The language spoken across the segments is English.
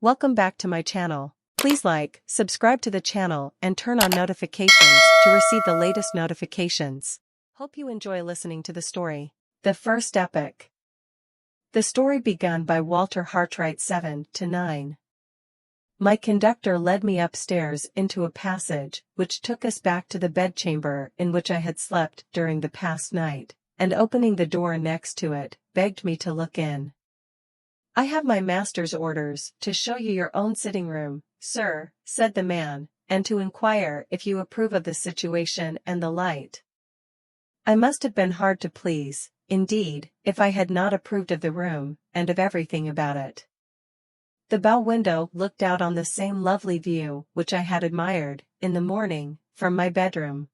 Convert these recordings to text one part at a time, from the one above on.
Welcome back to my channel. Please like, subscribe to the channel and turn on notifications to receive the latest notifications. Hope you enjoy listening to the story. The First Epoch. The story begun by Walter Hartwright 7 to 9. My conductor led me upstairs into a passage which took us back to the bedchamber in which I had slept during the past night, and opening the door next to it, begged me to look in. "I have my master's orders to show you your own sitting room, sir," said the man, "and to inquire if you approve of the situation and the light." I must have been hard to please, indeed, if I had not approved of the room, and of everything about it. The bow window looked out on the same lovely view which I had admired, in the morning, from my bedroom.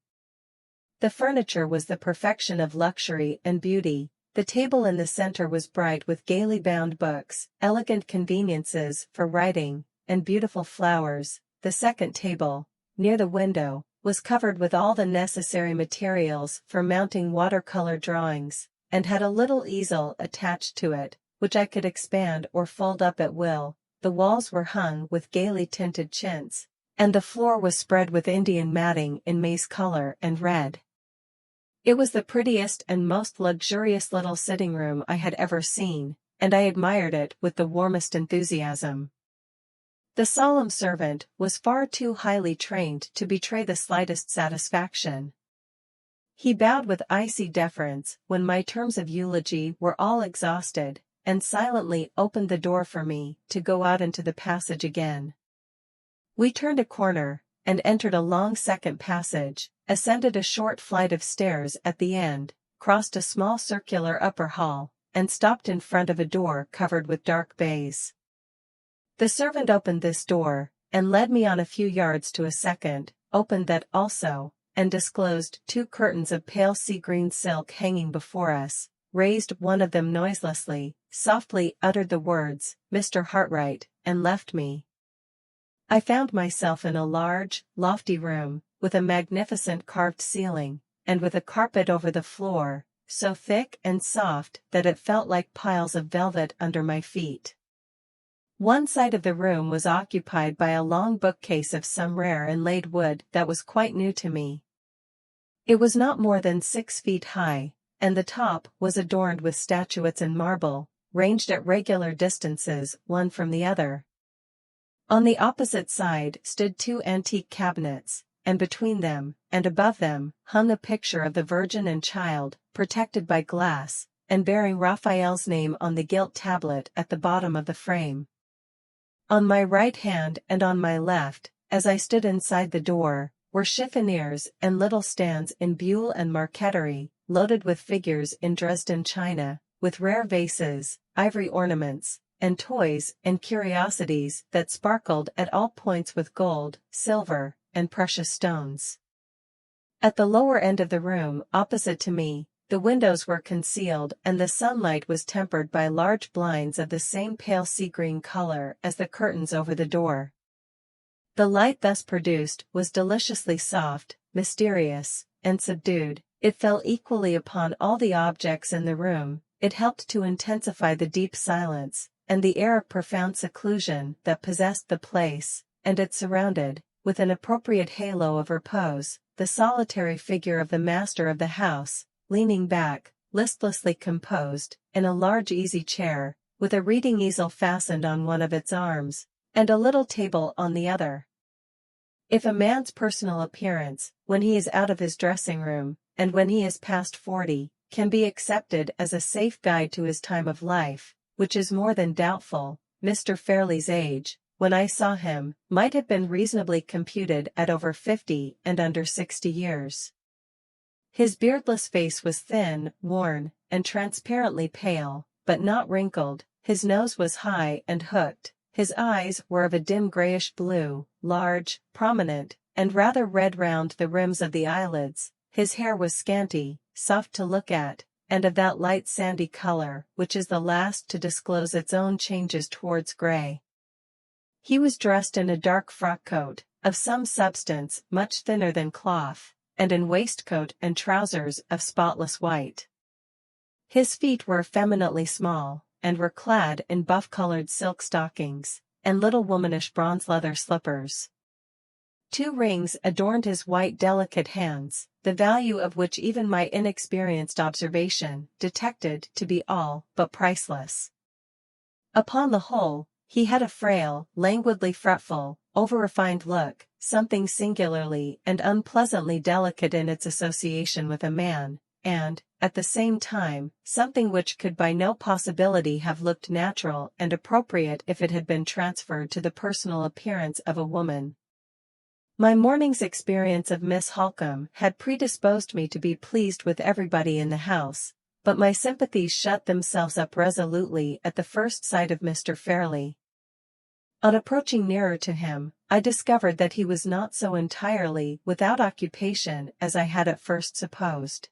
The furniture was the perfection of luxury and beauty. The table in the center was bright with gaily bound books, elegant conveniences for writing, and beautiful flowers. The second table, near the window, was covered with all the necessary materials for mounting watercolor drawings, and had a little easel attached to it, which I could expand or fold up at will. The walls were hung with gaily tinted chintz, and the floor was spread with Indian matting in maize color and red. It was the prettiest and most luxurious little sitting room I had ever seen, and I admired it with the warmest enthusiasm. The solemn servant was far too highly trained to betray the slightest satisfaction. He bowed with icy deference when my terms of eulogy were all exhausted, and silently opened the door for me to go out into the passage again. We turned a corner, and entered a long second passage, ascended a short flight of stairs at the end, crossed a small circular upper hall, and stopped in front of a door covered with dark baize. The servant opened this door, and led me on a few yards to a second, opened that also, and disclosed two curtains of pale sea-green silk hanging before us, raised one of them noiselessly, softly uttered the words, "Mr. Hartwright," and left me. I found myself in a large, lofty room, with a magnificent carved ceiling, and with a carpet over the floor, so thick and soft that it felt like piles of velvet under my feet. One side of the room was occupied by a long bookcase of some rare inlaid wood that was quite new to me. It was not more than 6 feet high, and the top was adorned with statuettes in marble, ranged at regular distances one from the other. On the opposite side stood 2 antique cabinets, and between them, and above them, hung a picture of the Virgin and Child, protected by glass, and bearing Raphael's name on the gilt tablet at the bottom of the frame. On my right hand and on my left, as I stood inside the door, were chiffoniers and little stands in buhl and marqueterie, loaded with figures in Dresden china, with rare vases, ivory ornaments, and toys and curiosities that sparkled at all points with gold, silver, and precious stones. At the lower end of the room, opposite to me, the windows were concealed and the sunlight was tempered by large blinds of the same pale sea-green color as the curtains over the door. The light thus produced was deliciously soft, mysterious, and subdued. It fell equally upon all the objects in the room. It helped to intensify the deep silence and the air of profound seclusion that possessed the place, and it surrounded, with an appropriate halo of repose, the solitary figure of the master of the house, leaning back, listlessly composed, in a large easy chair, with a reading easel fastened on one of its arms, and a little table on the other. If a man's personal appearance, when he is out of his dressing room, and when he is past 40, can be accepted as a safe guide to his time of life, which is more than doubtful, Mr. Fairley's age, when I saw him, might have been reasonably computed at over 50 and under 60 years. His beardless face was thin, worn, and transparently pale, but not wrinkled. His nose was high and hooked. His eyes were of a dim grayish blue, large, prominent, and rather red round the rims of the eyelids. His hair was scanty, soft to look at, and of that light sandy color which is the last to disclose its own changes towards gray. He was dressed in a dark frock coat, of some substance much thinner than cloth, and in waistcoat and trousers of spotless white. His feet were effeminately small, and were clad in buff-colored silk stockings, and little womanish bronze leather slippers. 2 rings adorned his white delicate hands, the value of which even my inexperienced observation detected to be all but priceless. Upon the whole, he had a frail, languidly fretful, over-refined look, something singularly and unpleasantly delicate in its association with a man, and, at the same time, something which could by no possibility have looked natural and appropriate if it had been transferred to the personal appearance of a woman. My morning's experience of Miss Holcombe had predisposed me to be pleased with everybody in the house, but my sympathies shut themselves up resolutely at the first sight of Mr. Fairlie. On approaching nearer to him, I discovered that he was not so entirely without occupation as I had at first supposed.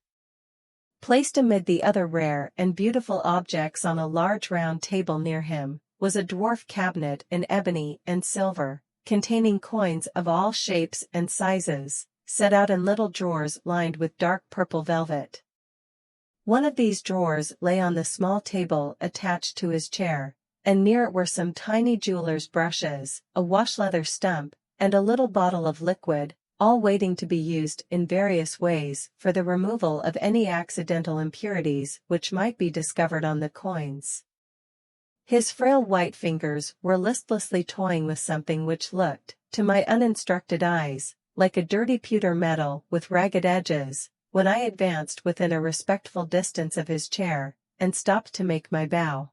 Placed amid the other rare and beautiful objects on a large round table near him, was a dwarf cabinet in ebony and silver, containing coins of all shapes and sizes, set out in little drawers lined with dark purple velvet. One of these drawers lay on the small table attached to his chair, and near it were some tiny jeweler's brushes, a wash-leather stump, and a little bottle of liquid, all waiting to be used in various ways for the removal of any accidental impurities which might be discovered on the coins. His frail white fingers were listlessly toying with something which looked, to my uninstructed eyes, like a dirty pewter medal with ragged edges, when I advanced within a respectful distance of his chair, and stopped to make my bow.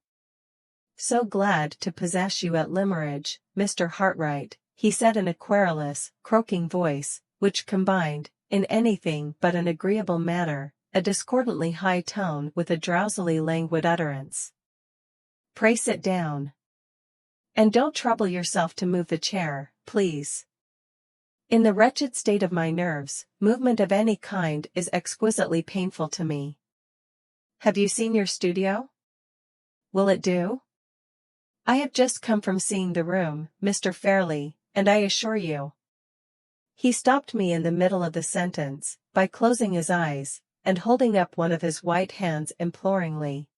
"So glad to possess you at Limmeridge, Mr. Hartright," he said in a querulous, croaking voice, which combined, in anything but an agreeable manner, a discordantly high tone with a drowsily languid utterance. "Pray sit down. And don't trouble yourself to move the chair, please. In the wretched state of my nerves, movement of any kind is exquisitely painful to me. Have you seen your studio? Will it do? I have just come from seeing the room, Mr. Fairlie, and I assure you—" He stopped me in the middle of the sentence, by closing his eyes, and holding up one of his white hands imploringly.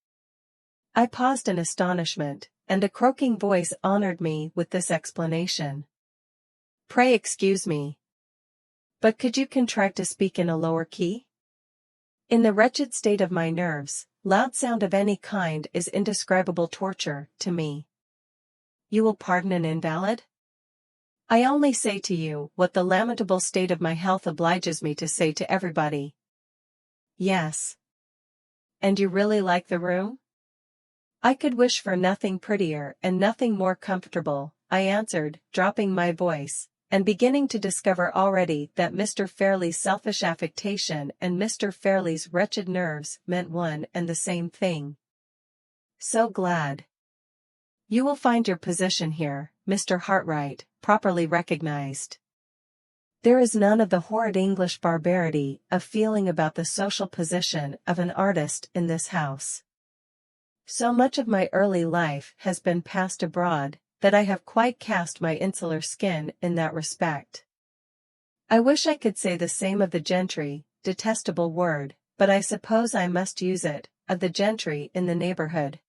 I paused in astonishment, and a croaking voice honored me with this explanation. "Pray excuse me. But could you contrive to speak in a lower key? In the wretched state of my nerves, loud sound of any kind is indescribable torture to me. You will pardon an invalid? I only say to you what the lamentable state of my health obliges me to say to everybody." "Yes. And you really like the room?" "I could wish for nothing prettier and nothing more comfortable," I answered, dropping my voice, and beginning to discover already that Mr. Fairlie's selfish affectation and Mr. Fairlie's wretched nerves meant one and the same thing. "So glad. You will find your position here, Mr. Hartright, properly recognized. There is none of the horrid English barbarity of feeling about the social position of an artist in this house. So much of my early life has been passed abroad, that I have quite cast my insular skin in that respect. I wish I could say the same of the gentry, detestable word, but I suppose I must use it, of the gentry in the neighborhood.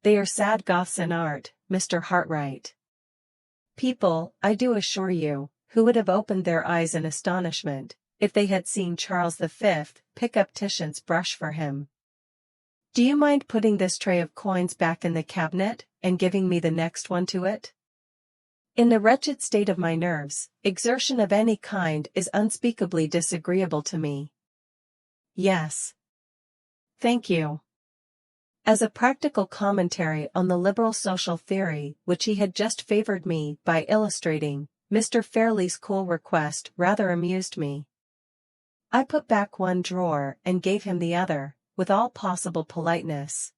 They are sad Goths in art, Mr. Hartright. People, I do assure you, who would have opened their eyes in astonishment, if they had seen Charles V pick up Titian's brush for him. Do you mind putting this tray of coins back in the cabinet, and giving me the next one to it? In the wretched state of my nerves, exertion of any kind is unspeakably disagreeable to me. Yes. Thank you." As a practical commentary on the liberal social theory which he had just favored me by illustrating, Mr. Fairlie's cool request rather amused me. I put back one drawer and gave him the other, with all possible politeness.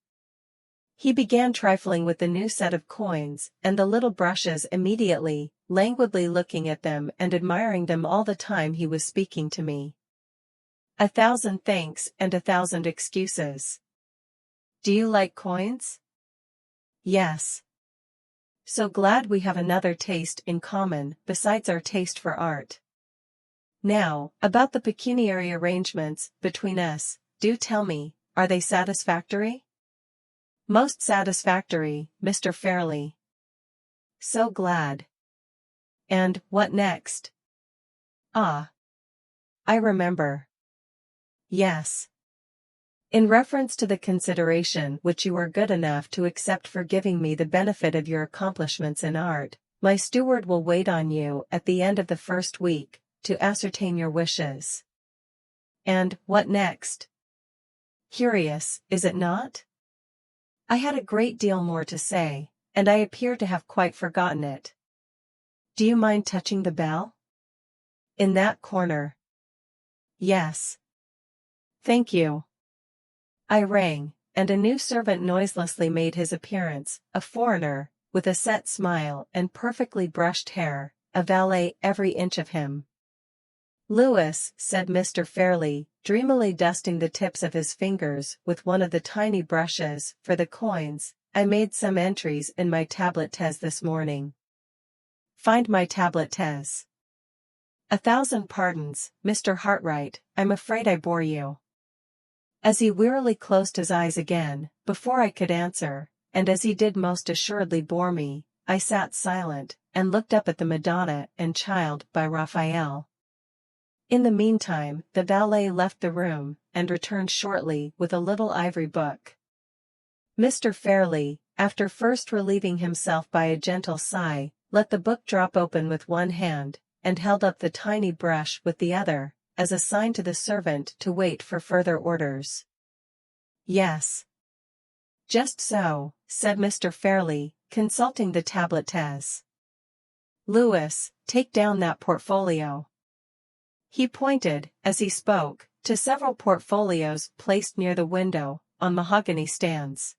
He began trifling with the new set of coins and the little brushes immediately, languidly looking at them and admiring them all the time he was speaking to me. "A thousand thanks and a thousand excuses. Do you like coins?" "Yes. So glad we have another taste in common besides our taste for art. Now, about the pecuniary arrangements between us, do tell me, are they satisfactory?" "Most satisfactory, Mr. Fairlie." So glad. And what next? Ah, I remember. Yes. In reference to the consideration which you were good enough to accept for giving me the benefit of your accomplishments in art, my steward will wait on you at the end of the first week, to ascertain your wishes. And what next? Curious, is it not? I had a great deal more to say, and I appear to have quite forgotten it. Do you mind touching the bell? In that corner. Yes. Thank you. I rang, and a new servant noiselessly made his appearance, a foreigner, with a set smile and perfectly brushed hair, a valet every inch of him. Louis, said Mr. Fairley, dreamily dusting the tips of his fingers with one of the tiny brushes for the coins, I made some entries in my tablet-tez this morning. Find my tablet-tez. 1,000 pardons, Mr. Hartright, I'm afraid I bore you. As he wearily closed his eyes again, before I could answer, and as he did most assuredly bore me, I sat silent, and looked up at the Madonna and Child by Raphael. In the meantime, the valet left the room, and returned shortly with a little ivory book. Mr. Fairley, after first relieving himself by a gentle sigh, let the book drop open with one hand, and held up the tiny brush with the other, as a sign to the servant to wait for further orders. Yes. Just so, said Mr. Fairley, consulting the tablet-tez. Louis, take down that portfolio. He pointed, as he spoke, to several portfolios placed near the window, on mahogany stands.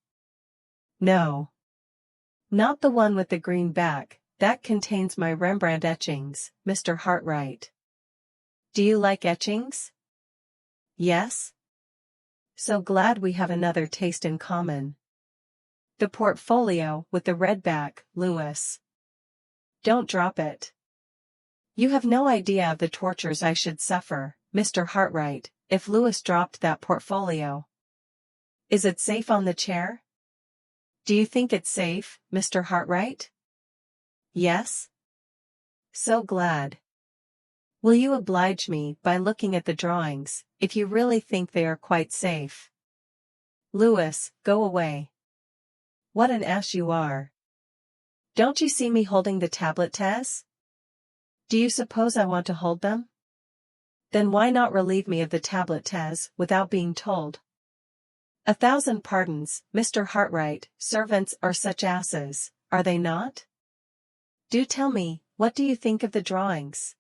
No. Not the one with the green back, that contains my Rembrandt etchings, Mr. Hartright. Do you like etchings? Yes? So glad we have another taste in common. The portfolio with the red back, Louis. Don't drop it. You have no idea of the tortures I should suffer, Mr. Hartright, if Louis dropped that portfolio. Is it safe on the chair? Do you think it's safe, Mr. Hartright? Yes? So glad. Will you oblige me by looking at the drawings, if you really think they are quite safe? Louis, go away. What an ass you are. Don't you see me holding the tablet-tez? Do you suppose I want to hold them? Then why not relieve me of the tablet-tez without being told? 1,000 pardons, Mr. Hartright, servants are such asses, are they not? Do tell me, what do you think of the drawings?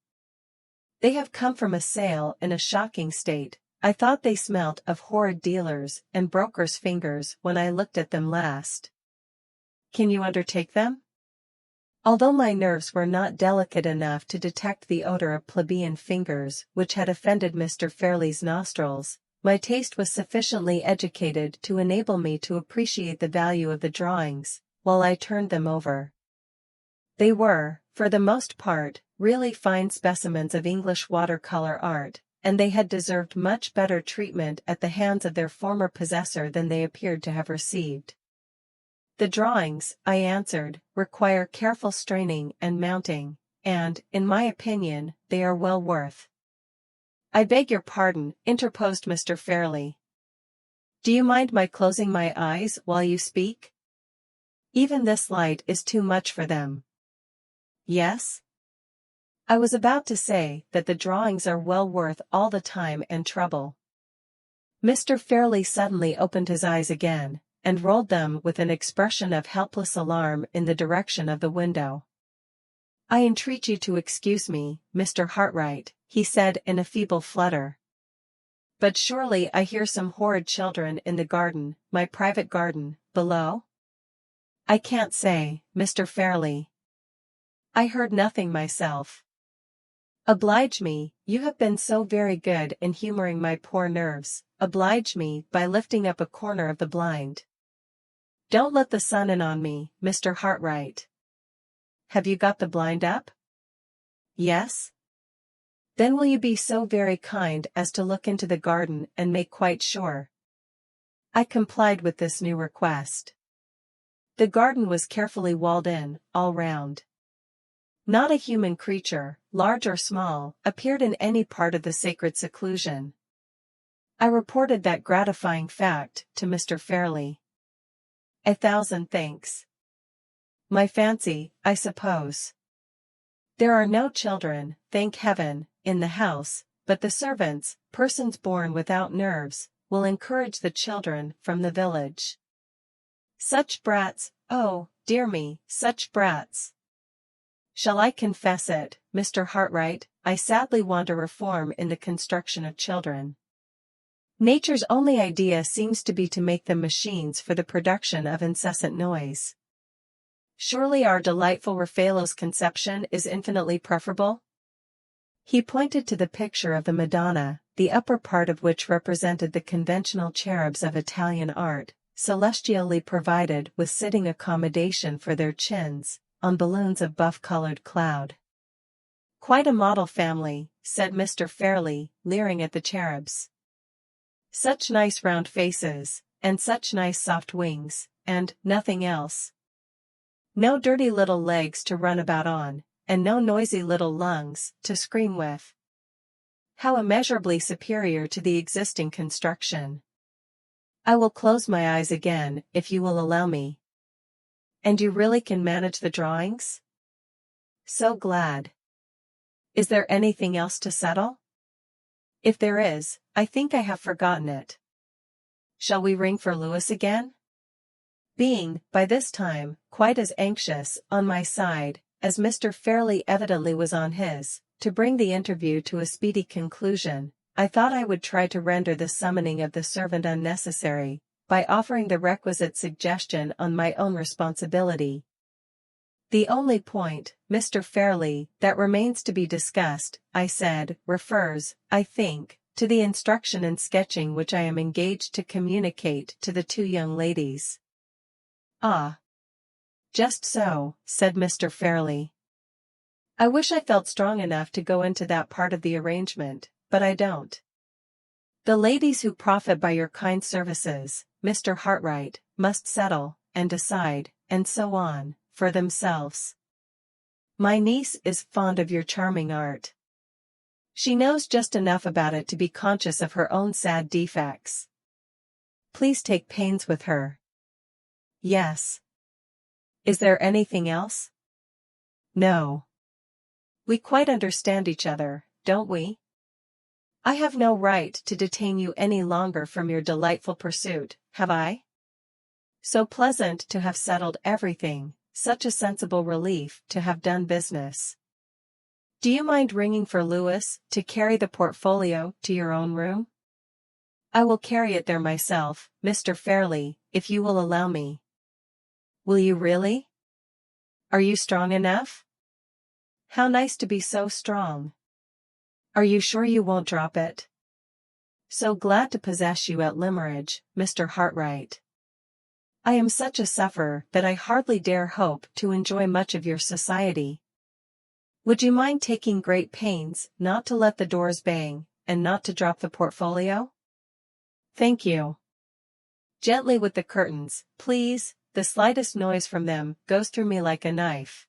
They have come from a sale in a shocking state. I thought they smelt of horrid dealers' and brokers' fingers when I looked at them last. Can you undertake them? Although my nerves were not delicate enough to detect the odor of plebeian fingers which had offended Mr. Fairley's nostrils, my taste was sufficiently educated to enable me to appreciate the value of the drawings, while I turned them over. They were, for the most part, really fine specimens of English watercolor art, and they had deserved much better treatment at the hands of their former possessor than they appeared to have received. The drawings, I answered, require careful straining and mounting, and, in my opinion, they are well worth. I beg your pardon, interposed Mr. Fairley. Do you mind my closing my eyes while you speak? Even this light is too much for them. Yes? I was about to say that the drawings are well worth all the time and trouble. Mr. Fairley suddenly opened his eyes again, and rolled them with an expression of helpless alarm in the direction of the window. I entreat you to excuse me, Mr. Hartright, he said in a feeble flutter. But surely I hear some horrid children in the garden, my private garden, below? I can't say, Mr. Fairley. I heard nothing myself. Oblige me, you have been so very good in humoring my poor nerves, oblige me by lifting up a corner of the blind. Don't let the sun in on me, Mr. Hartright. Have you got the blind up? Yes? Then will you be so very kind as to look into the garden and make quite sure? I complied with this new request. The garden was carefully walled in, all round. Not a human creature, large or small, appeared in any part of the sacred seclusion. I reported that gratifying fact to Mr. Fairley. "1,000 thanks. My fancy, I suppose. There are no children, thank heaven, in the house, but the servants, persons born without nerves, will encourage the children from the village. Such brats, oh, dear me, such brats. Shall I confess it, Mr. Hartright, I sadly want a reform in the construction of children. Nature's only idea seems to be to make them machines for the production of incessant noise. Surely our delightful Raffaello's conception is infinitely preferable?" He pointed to the picture of the Madonna, the upper part of which represented the conventional cherubs of Italian art, celestially provided with sitting accommodation for their chins, on balloons of buff-colored cloud. "Quite a model family," said Mr. Fairley, leering at the cherubs. "Such nice round faces, and such nice soft wings, and nothing else. No dirty little legs to run about on, and no noisy little lungs to scream with. How immeasurably superior to the existing construction. I will close my eyes again, if you will allow me. And you really can manage the drawings? So glad. Is there anything else to settle? If there is, I think I have forgotten it. Shall we ring for Louis again?" Being, by this time, quite as anxious, on my side, as Mr. Fairley evidently was on his, to bring the interview to a speedy conclusion, I thought I would try to render the summoning of the servant unnecessary, by offering the requisite suggestion on my own responsibility. "The only point, Mr. Fairley, that remains to be discussed," I said, "refers, I think, to the instruction in sketching which I am engaged to communicate to the two young ladies." "Ah. Just so," said Mr. Fairley. "I wish I felt strong enough to go into that part of the arrangement, but I don't. The ladies who profit by your kind services, Mr. Hartright, must settle, and decide, and so on, for themselves. My niece is fond of your charming art. She knows just enough about it to be conscious of her own sad defects. Please take pains with her." "Yes. Is there anything else?" "No. We quite understand each other, don't we? I have no right to detain you any longer from your delightful pursuit, have I? So pleasant to have settled everything, such a sensible relief to have done business. Do you mind ringing for Louis to carry the portfolio to your own room? I will carry it there myself, Mr. Fairley, if you will allow me." "Will you really? Are you strong enough?" "How nice to be so strong. Are you sure you won't drop it? So glad to possess you at Limeridge, Mr. Hartright. I am such a sufferer that I hardly dare hope to enjoy much of your society. Would you mind taking great pains not to let the doors bang, and not to drop the portfolio? Thank you. Gently with the curtains, please, the slightest noise from them goes through me like a knife.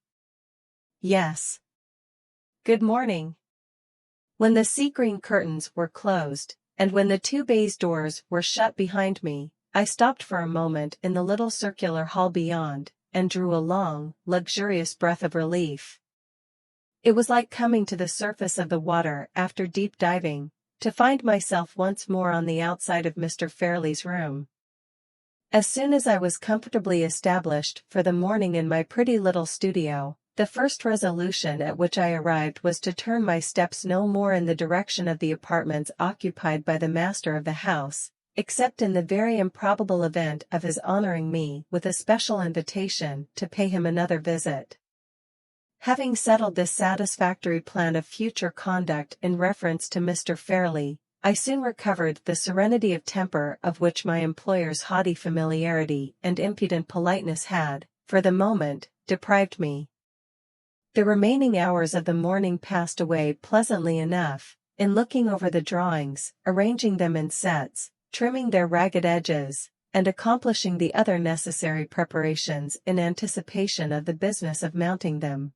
Yes. Good morning." When the sea-green curtains were closed, and when the two baize doors were shut behind me, I stopped for a moment in the little circular hall beyond, and drew a long, luxurious breath of relief. It was like coming to the surface of the water after deep diving, to find myself once more on the outside of Mr. Fairley's room. As soon as I was comfortably established for the morning in my pretty little studio, the first resolution at which I arrived was to turn my steps no more in the direction of the apartments occupied by the master of the house, except in the very improbable event of his honoring me with a special invitation to pay him another visit. Having settled this satisfactory plan of future conduct in reference to Mr. Fairley, I soon recovered the serenity of temper of which my employer's haughty familiarity and impudent politeness had, for the moment, deprived me. The remaining hours of the morning passed away pleasantly enough, in looking over the drawings, arranging them in sets, trimming their ragged edges, and accomplishing the other necessary preparations in anticipation of the business of mounting them.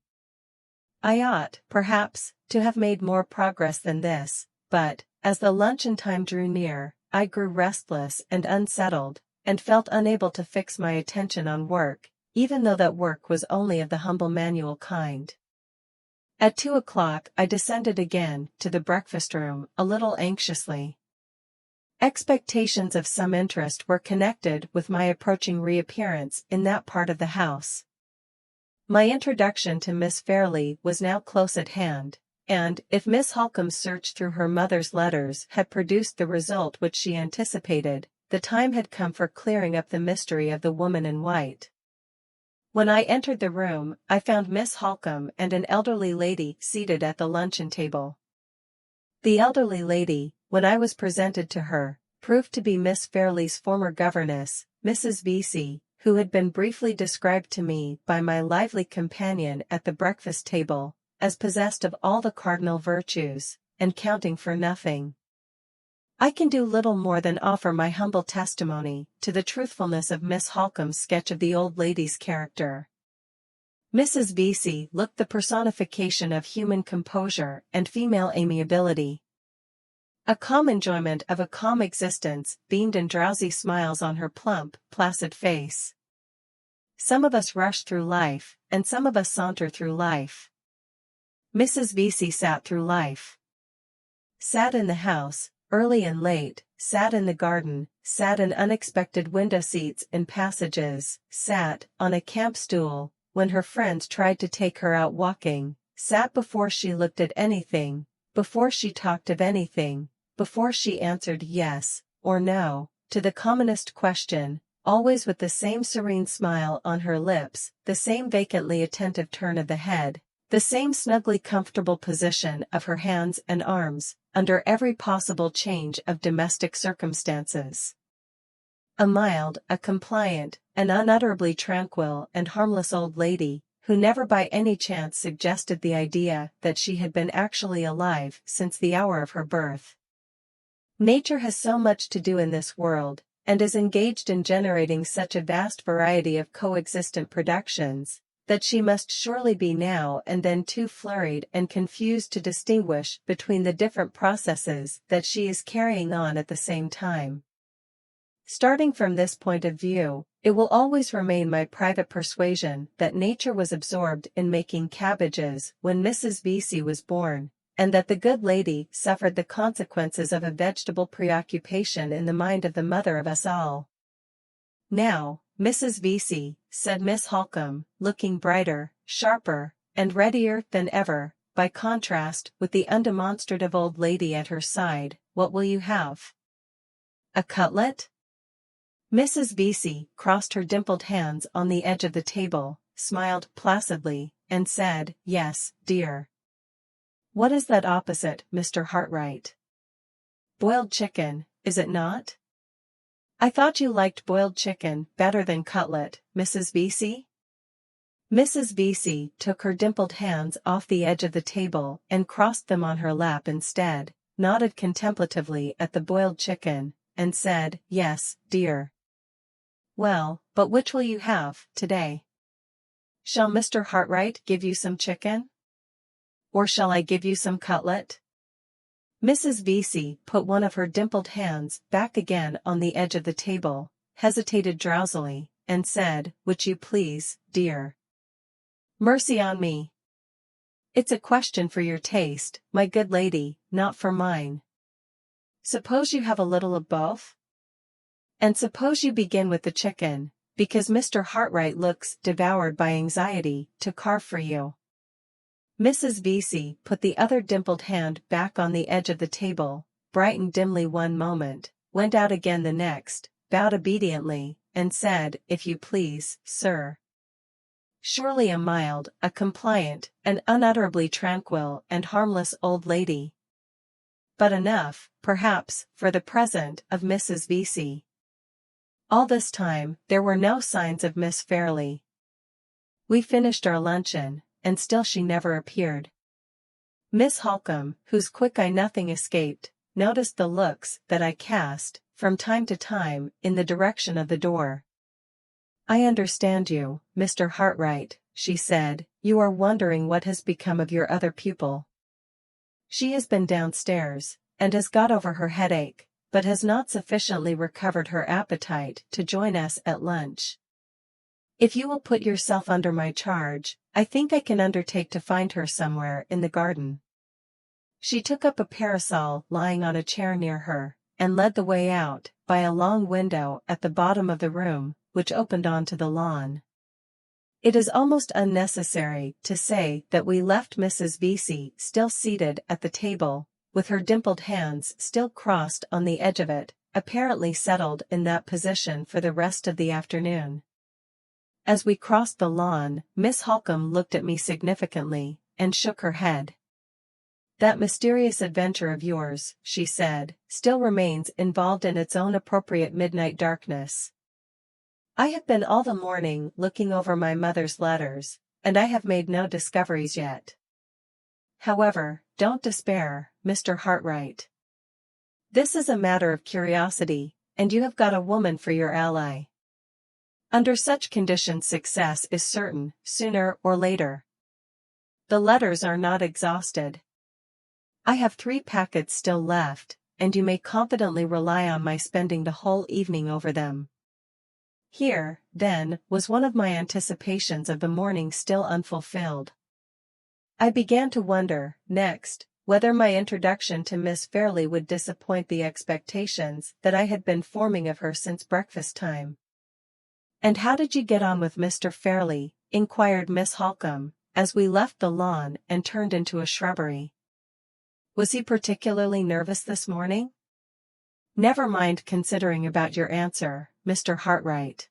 I ought, perhaps, to have made more progress than this, but, as the luncheon time drew near, I grew restless and unsettled, and felt unable to fix my attention on work, even though that work was only of the humble manual kind. At 2 o'clock I descended again to the breakfast room, a little anxiously. Expectations of some interest were connected with my approaching reappearance in that part of the house. My introduction to Miss Fairlie was now close at hand, and, if Miss Holcombe's search through her mother's letters had produced the result which she anticipated, the time had come for clearing up the mystery of the woman in white. When I entered the room, I found Miss Holcombe and an elderly lady seated at the luncheon table. The elderly lady, when I was presented to her, proved to be Miss Fairlie's former governess, Mrs. VII, who had been briefly described to me by my lively companion at the breakfast table, as possessed of all the cardinal virtues, and counting for nothing. I can do little more than offer my humble testimony to the truthfulness of Miss Holcombe's sketch of the old lady's character. Mrs. VII looked the personification of human composure and female amiability. A calm enjoyment of a calm existence beamed in drowsy smiles on her plump, placid face. Some of us rush through life, and some of us saunter through life. Mrs. VII sat through life. Sat in the house, early and late, sat in the garden, sat in unexpected window seats in passages, sat on a camp stool when her friends tried to take her out walking, sat before she looked at anything, before she talked of anything, before she answered yes or no to the commonest question, always with the same serene smile on her lips, the same vacantly attentive turn of the head, the same snugly comfortable position of her hands and arms, under every possible change of domestic circumstances. A mild, a compliant, an unutterably tranquil and harmless old lady, who never by any chance suggested the idea that she had been actually alive since the hour of her birth. Nature has so much to do in this world, and is engaged in generating such a vast variety of coexistent productions, that she must surely be now and then too flurried and confused to distinguish between the different processes that she is carrying on at the same time. Starting from this point of view, it will always remain my private persuasion that nature was absorbed in making cabbages when Mrs. VII was born, and that the good lady suffered the consequences of a vegetable preoccupation in the mind of the mother of us all. Now, Mrs. VII, said Miss Holcombe, looking brighter, sharper, and readier than ever, by contrast with the undemonstrative old lady at her side, what will you have? A cutlet? Mrs. VII crossed her dimpled hands on the edge of the table, smiled placidly, and said, yes, dear. What is that opposite, Mr. Hartright? Boiled chicken, is it not? I thought you liked boiled chicken better than cutlet, Mrs. VII? Mrs. VII took her dimpled hands off the edge of the table and crossed them on her lap instead, nodded contemplatively at the boiled chicken, and said, yes, dear. Well, but which will you have, today? Shall Mr. Hartright give you some chicken? Or shall I give you some cutlet? Mrs. VII put one of her dimpled hands back again on the edge of the table, hesitated drowsily, and said, which you please, dear. Mercy on me! It's a question for your taste, my good lady, not for mine. Suppose you have a little of both? And suppose you begin with the chicken, because Mr. Hartright looks devoured by anxiety to carve for you. Mrs. VII put the other dimpled hand back on the edge of the table, brightened dimly one moment, went out again the next, bowed obediently, and said, if you please, sir. Surely a mild, a compliant, an unutterably tranquil and harmless old lady. But enough, perhaps, for the present, of Mrs. VII. All this time, there were no signs of Miss Fairlie. We finished our luncheon, and still she never appeared. Miss Holcombe, whose quick eye nothing escaped, noticed the looks that I cast, from time to time, in the direction of the door. "I understand you, Mr. Hartright," she said. "You are wondering what has become of your other pupil. She has been downstairs, and has got over her headache, but has not sufficiently recovered her appetite to join us at lunch. If you will put yourself under my charge, I think I can undertake to find her somewhere in the garden." She took up a parasol lying on a chair near her, and led the way out, by a long window at the bottom of the room, which opened onto the lawn. It is almost unnecessary to say that we left Mrs. Vesey still seated at the table, with her dimpled hands still crossed on the edge of it, apparently settled in that position for the rest of the afternoon. As we crossed the lawn, Miss Holcombe looked at me significantly, and shook her head. "That mysterious adventure of yours," she said, "still remains involved in its own appropriate midnight darkness. I have been all the morning looking over my mother's letters, and I have made no discoveries yet. However, don't despair, Mr. Hartright. This is a matter of curiosity, and you have got a woman for your ally. Under such conditions success is certain, sooner or later. The letters are not exhausted. I have 3 packets still left, and you may confidently rely on my spending the whole evening over them." Here, then, was one of my anticipations of the morning still unfulfilled. I began to wonder, next, whether my introduction to Miss Fairley would disappoint the expectations that I had been forming of her since breakfast time. "And how did you get on with Mr. Fairley?" inquired Miss Holcombe, as we left the lawn and turned into a shrubbery. "Was he particularly nervous this morning?" "Never mind considering about your answer, Mr. Hartright.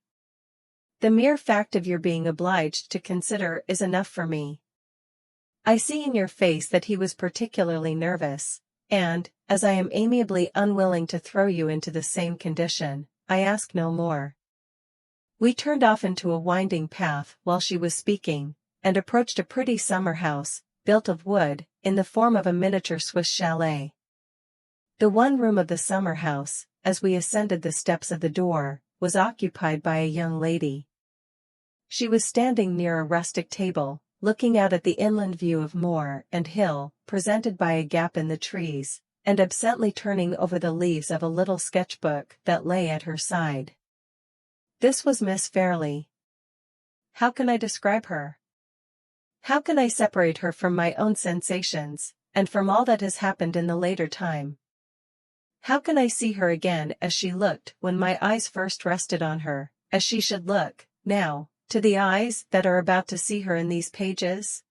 The mere fact of your being obliged to consider is enough for me. I see in your face that he was particularly nervous, and, as I am amiably unwilling to throw you into the same condition, I ask no more." We turned off into a winding path while she was speaking, and approached a pretty summer house, built of wood, in the form of a miniature Swiss chalet. The one room of the summer house, as we ascended the steps of the door, was occupied by a young lady. She was standing near a rustic table, looking out at the inland view of moor and hill, presented by a gap in the trees, and absently turning over the leaves of a little sketchbook that lay at her side. This was Miss Fairley. How can I describe her? How can I separate her from my own sensations, and from all that has happened in the later time? How can I see her again as she looked when my eyes first rested on her, as she should look, now, to the eyes that are about to see her in these pages?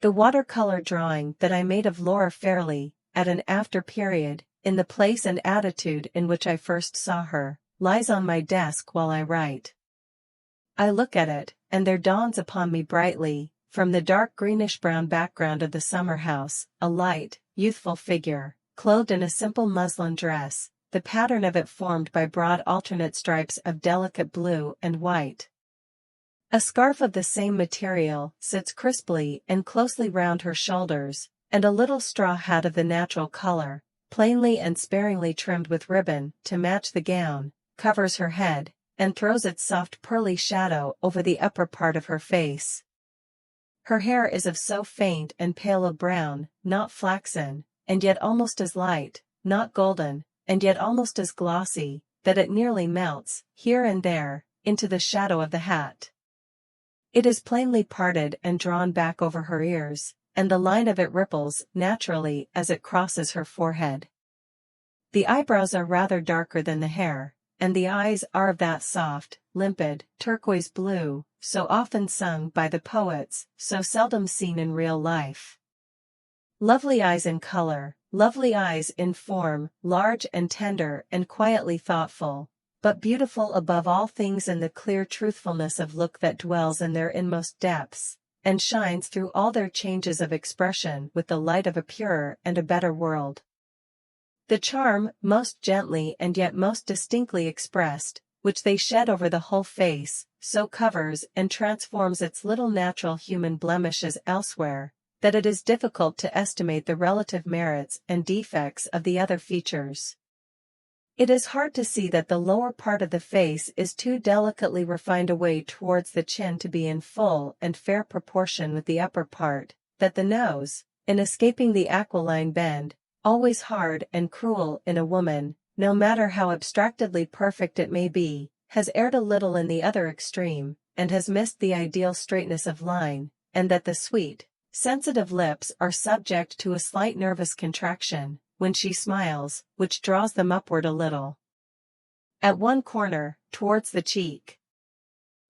The watercolor drawing that I made of Laura Fairley, at an after period, in the place and attitude in which I first saw her, lies on my desk while I write. I look at it, and there dawns upon me brightly, from the dark greenish-brown background of the summer house, a light, youthful figure, clothed in a simple muslin dress, the pattern of it formed by broad alternate stripes of delicate blue and white. A scarf of the same material sits crisply and closely round her shoulders, and a little straw hat of the natural color, plainly and sparingly trimmed with ribbon to match the gown, covers her head, and throws its soft pearly shadow over the upper part of her face. Her hair is of so faint and pale a brown, not flaxen, and yet almost as light, not golden, and yet almost as glossy, that it nearly melts, here and there, into the shadow of the hat. It is plainly parted and drawn back over her ears, and the line of it ripples naturally as it crosses her forehead. The eyebrows are rather darker than the hair, and the eyes are of that soft, limpid, turquoise blue, so often sung by the poets, so seldom seen in real life. Lovely eyes in color, lovely eyes in form, large and tender and quietly thoughtful, but beautiful above all things in the clear truthfulness of look that dwells in their inmost depths, and shines through all their changes of expression with the light of a purer and a better world. The charm, most gently and yet most distinctly expressed, which they shed over the whole face, so covers and transforms its little natural human blemishes elsewhere, that it is difficult to estimate the relative merits and defects of the other features. It is hard to see that the lower part of the face is too delicately refined away towards the chin to be in full and fair proportion with the upper part, that the nose, in escaping the aquiline bend, always hard and cruel in a woman, no matter how abstractedly perfect it may be, has erred a little in the other extreme, and has missed the ideal straightness of line, and that the sweet, sensitive lips are subject to a slight nervous contraction when she smiles, which draws them upward a little. At one corner, towards the cheek.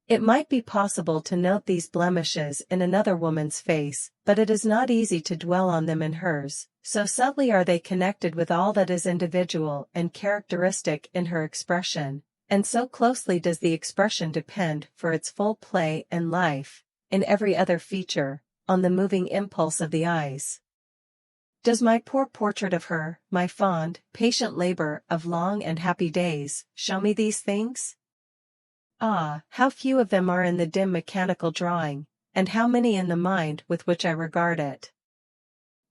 It might be possible to note these blemishes in another woman's face, but it is not easy to dwell on them in hers, so subtly are they connected with all that is individual and characteristic in her expression, and so closely does the expression depend for its full play and life, in every other feature, on the moving impulse of the eyes. Does my poor portrait of her, my fond, patient labor of long and happy days, show me these things? Ah, how few of them are in the dim mechanical drawing, and how many in the mind with which I regard it.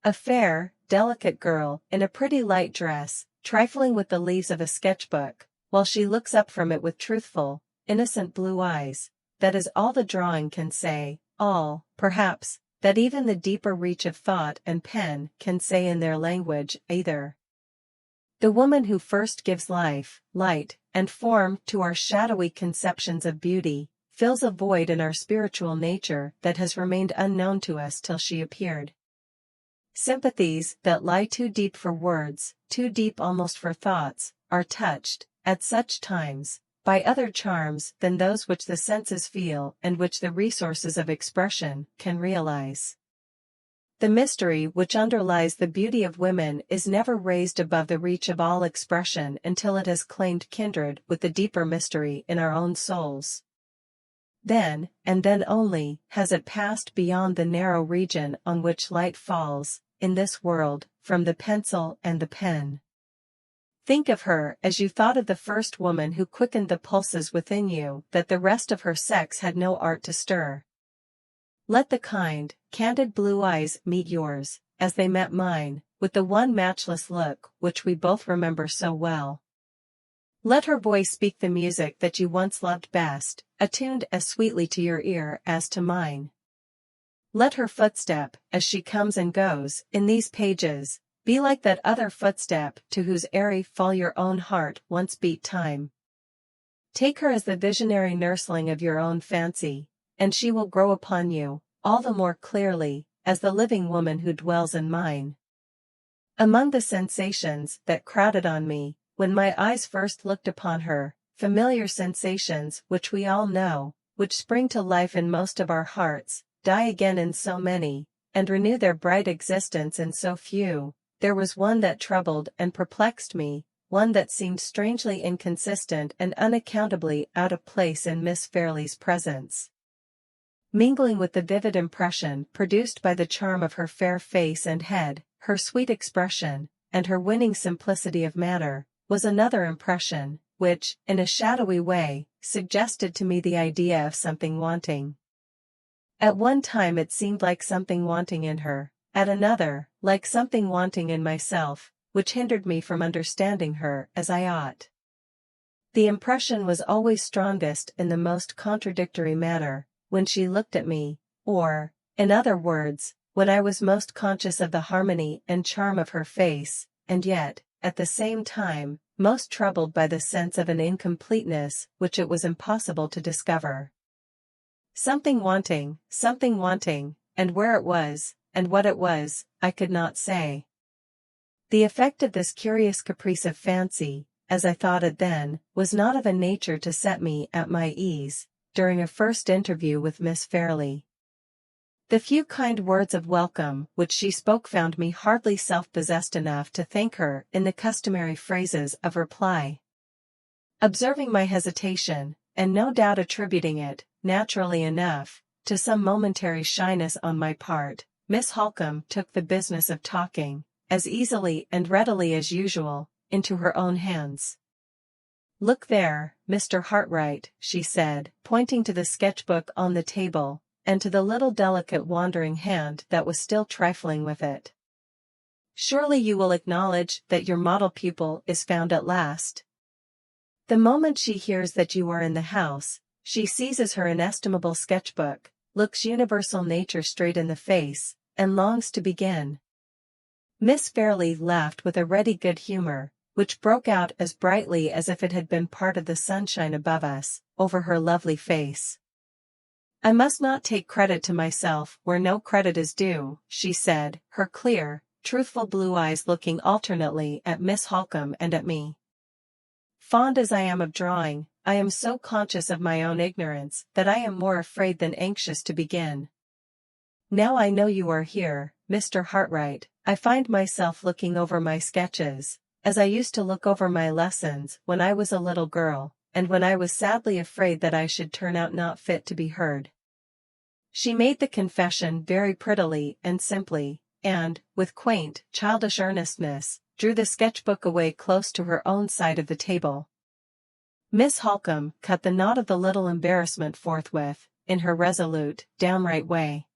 A fair, delicate girl, in a pretty light dress, trifling with the leaves of a sketchbook, while she looks up from it with truthful, innocent blue eyes, that is all the drawing can say, all, perhaps, that even the deeper reach of thought and pen can say in their language either. The woman who first gives life, light, and form to our shadowy conceptions of beauty, fills a void in our spiritual nature that has remained unknown to us till she appeared. Sympathies that lie too deep for words, too deep almost for thoughts, are touched, at such times, by other charms than those which the senses feel and which the resources of expression can realize. The mystery which underlies the beauty of women is never raised above the reach of all expression until it has claimed kindred with the deeper mystery in our own souls. Then, and then only, has it passed beyond the narrow region on which light falls, in this world, from the pencil and the pen. Think of her as you thought of the first woman who quickened the pulses within you that the rest of her sex had no art to stir. Let the kind, candid blue eyes meet yours, as they met mine, with the one matchless look which we both remember so well. Let her voice speak the music that you once loved best, attuned as sweetly to your ear as to mine. Let her footstep, as she comes and goes, in these pages, be like that other footstep to whose airy fall your own heart once beat time. Take her as the visionary nursling of your own fancy, and she will grow upon you, all the more clearly, as the living woman who dwells in mine. Among the sensations that crowded on me, when my eyes first looked upon her, familiar sensations which we all know, which spring to life in most of our hearts, die again in so many, and renew their bright existence in so few, there was one that troubled and perplexed me, one that seemed strangely inconsistent and unaccountably out of place in Miss Fairley's presence. Mingling with the vivid impression produced by the charm of her fair face and head, her sweet expression, and her winning simplicity of manner, was another impression, which, in a shadowy way, suggested to me the idea of something wanting. At one time it seemed like something wanting in her, at another, like something wanting in myself, which hindered me from understanding her as I ought. The impression was always strongest in the most contradictory manner, when she looked at me, or, in other words, when I was most conscious of the harmony and charm of her face, and yet, at the same time, most troubled by the sense of an incompleteness which it was impossible to discover. Something wanting, and where it was, and what it was, I could not say. The effect of this curious caprice of fancy, as I thought it then, was not of a nature to set me at my ease, during a first interview with Miss Fairley. The few kind words of welcome which she spoke found me hardly self-possessed enough to thank her in the customary phrases of reply. Observing my hesitation, and no doubt attributing it, naturally enough, to some momentary shyness on my part, Miss Holcombe took the business of talking, as easily and readily as usual, into her own hands. "Look there, Mr. Hartright," she said, pointing to the sketchbook on the table, and to the little delicate wandering hand that was still trifling with it. Surely you will acknowledge that your model pupil is found at last. The moment she hears that you are in the house, she seizes her inestimable sketchbook, looks universal nature straight in the face, and longs to begin. Miss Fairley laughed with a ready good humor, which broke out as brightly as if it had been part of the sunshine above us, over her lovely face. I must not take credit to myself where no credit is due, she said, her clear, truthful blue eyes looking alternately at Miss Holcombe and at me. Fond as I am of drawing, I am so conscious of my own ignorance that I am more afraid than anxious to begin. Now I know you are here, Mr. Hartright, I find myself looking over my sketches, as I used to look over my lessons when I was a little girl, and when I was sadly afraid that I should turn out not fit to be heard. She made the confession very prettily and simply, and, with quaint, childish earnestness, drew the sketchbook away close to her own side of the table. Miss Holcombe cut the knot of the little embarrassment forthwith, in her resolute, downright way.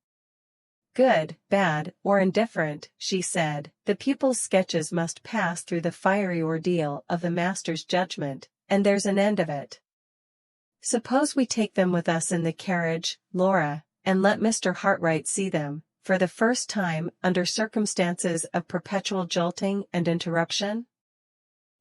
Good, bad, or indifferent, she said, the pupil's sketches must pass through the fiery ordeal of the master's judgment, and there's an end of it. Suppose we take them with us in the carriage, Laura, and let Mr. Hartright see them, for the first time under circumstances of perpetual jolting and interruption?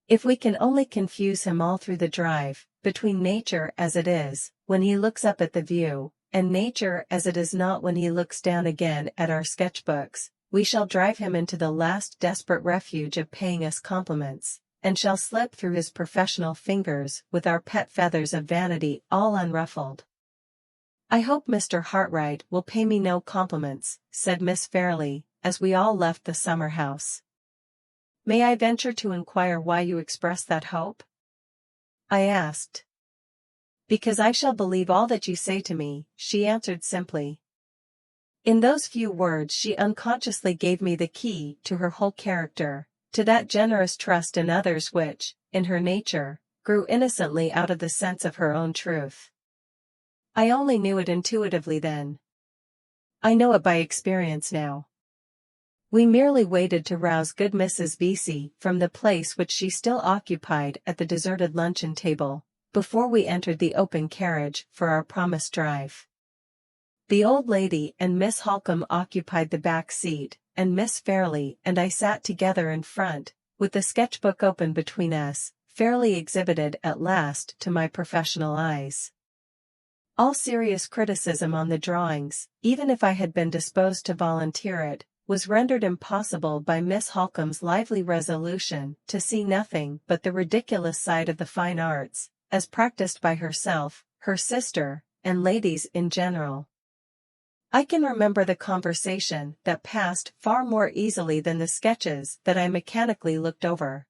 If we can only confuse him all through the drive, between nature as it is, when he looks up at the view, and nature as it is not when he looks down again at our sketchbooks, we shall drive him into the last desperate refuge of paying us compliments, and shall slip through his professional fingers with our pet feathers of vanity all unruffled. I hope Mr. Hartright will pay me no compliments, said Miss Fairley, as we all left the summer house. May I venture to inquire why you express that hope? I asked. Because I shall believe all that you say to me, she answered simply. In those few words she unconsciously gave me the key to her whole character, to that generous trust in others which, in her nature, grew innocently out of the sense of her own truth. I only knew it intuitively then. I know it by experience now. We merely waited to rouse good Mrs. Vesey from the place which she still occupied at the deserted luncheon table, before we entered the open carriage for our promised drive. The old lady and Miss Holcombe occupied the back seat, and Miss Fairley and I sat together in front, with the sketchbook open between us, fairly exhibited at last to my professional eyes. All serious criticism on the drawings, even if I had been disposed to volunteer it, was rendered impossible by Miss Holcombe's lively resolution to see nothing but the ridiculous side of the fine arts, as practiced by herself, her sister, and ladies in general. I can remember the conversation that passed far more easily than the sketches that I mechanically looked over.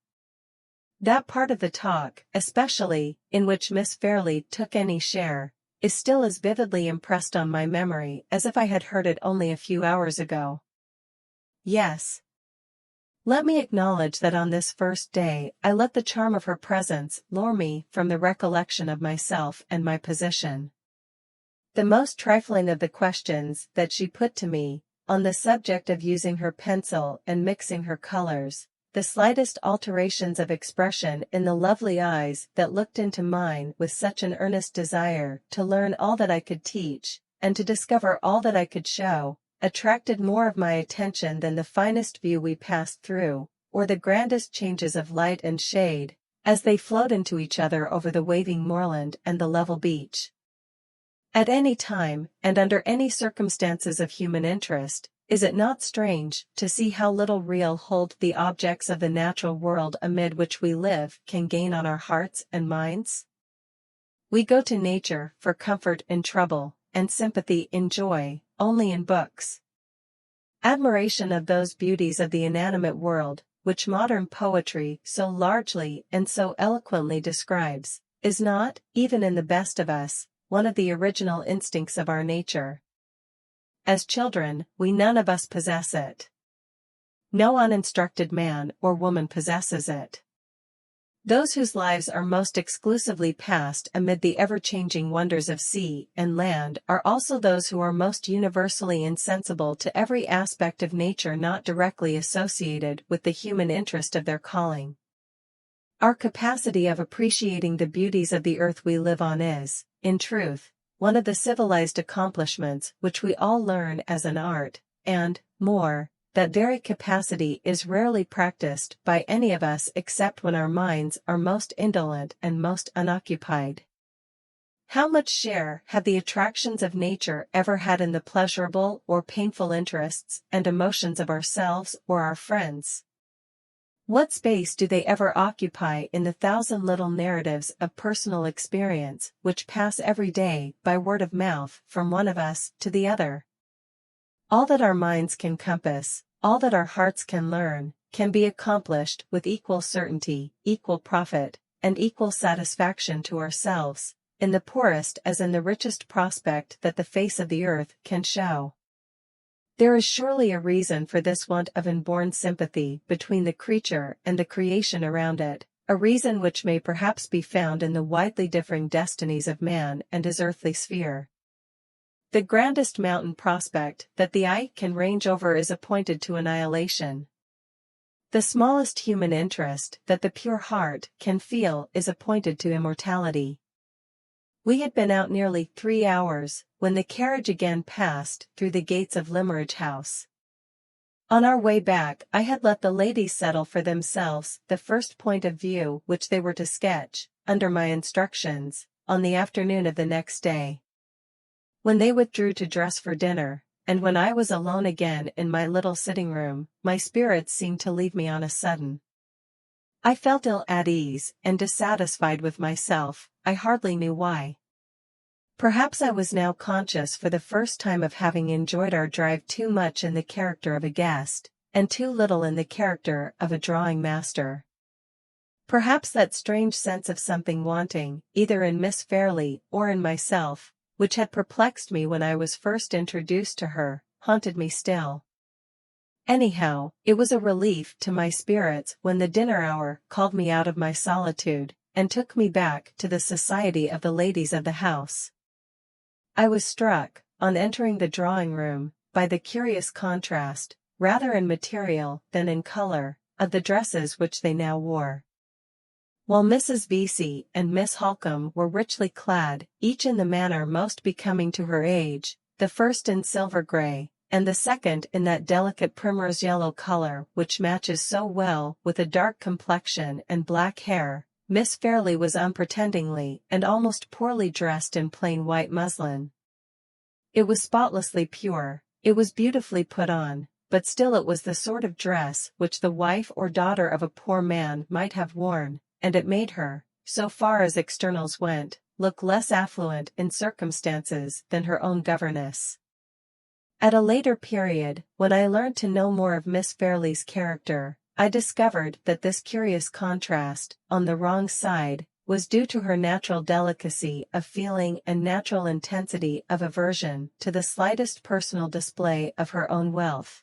That part of the talk, especially, in which Miss Fairley took any share, is still as vividly impressed on my memory as if I had heard it only a few hours ago. Yes. Let me acknowledge that on this first day I let the charm of her presence lure me from the recollection of myself and my position. The most trifling of the questions that she put to me, on the subject of using her pencil and mixing her colors, the slightest alterations of expression in the lovely eyes that looked into mine with such an earnest desire to learn all that I could teach, and to discover all that I could show, attracted more of my attention than the finest view we passed through, or the grandest changes of light and shade, as they flowed into each other over the waving moorland and the level beach. At any time, and under any circumstances of human interest, is it not strange to see how little real hold the objects of the natural world amid which we live can gain on our hearts and minds? We go to nature for comfort in trouble, and sympathy in joy, only in books. Admiration of those beauties of the inanimate world, which modern poetry so largely and so eloquently describes, is not, even in the best of us, one of the original instincts of our nature. As children, we none of us possess it. No uninstructed man or woman possesses it. Those whose lives are most exclusively passed amid the ever-changing wonders of sea and land are also those who are most universally insensible to every aspect of nature not directly associated with the human interest of their calling. Our capacity of appreciating the beauties of the earth we live on is, in truth, one of the civilized accomplishments which we all learn as an art, and, more, that very capacity is rarely practiced by any of us except when our minds are most indolent and most unoccupied. How much share have the attractions of nature ever had in the pleasurable or painful interests and emotions of ourselves or our friends? What space do they ever occupy in the thousand little narratives of personal experience which pass every day by word of mouth from one of us to the other? All that our minds can compass, all that our hearts can learn, can be accomplished with equal certainty, equal profit, and equal satisfaction to ourselves, in the poorest as in the richest prospect that the face of the earth can show. There is surely a reason for this want of inborn sympathy between the creature and the creation around it, a reason which may perhaps be found in the widely differing destinies of man and his earthly sphere. The grandest mountain prospect that the eye can range over is appointed to annihilation. The smallest human interest that the pure heart can feel is appointed to immortality. We had been out nearly 3 hours, when the carriage again passed through the gates of Limmeridge House. On our way back I had let the ladies settle for themselves the first point of view which they were to sketch, under my instructions, on the afternoon of the next day. When they withdrew to dress for dinner, and when I was alone again in my little sitting-room, my spirits seemed to leave me on a sudden. I felt ill at ease and dissatisfied with myself, I hardly knew why. Perhaps I was now conscious for the first time of having enjoyed our drive too much in the character of a guest, and too little in the character of a drawing master. Perhaps that strange sense of something wanting, either in Miss Fairlie or in myself, which had perplexed me when I was first introduced to her, haunted me still. Anyhow, it was a relief to my spirits when the dinner hour called me out of my solitude, and took me back to the society of the ladies of the house. I was struck, on entering the drawing-room, by the curious contrast, rather in material than in color, of the dresses which they now wore. While Mrs. Vesey and Miss Holcombe were richly clad, each in the manner most becoming to her age, the first in silver gray, and the second in that delicate primrose yellow color which matches so well with a dark complexion and black hair, Miss Fairlie was unpretendingly and almost poorly dressed in plain white muslin. It was spotlessly pure, it was beautifully put on, but still it was the sort of dress which the wife or daughter of a poor man might have worn, and it made her, so far as externals went, look less affluent in circumstances than her own governess. At a later period, when I learned to know more of Miss Fairlie's character, I discovered that this curious contrast, on the wrong side, was due to her natural delicacy of feeling and natural intensity of aversion to the slightest personal display of her own wealth.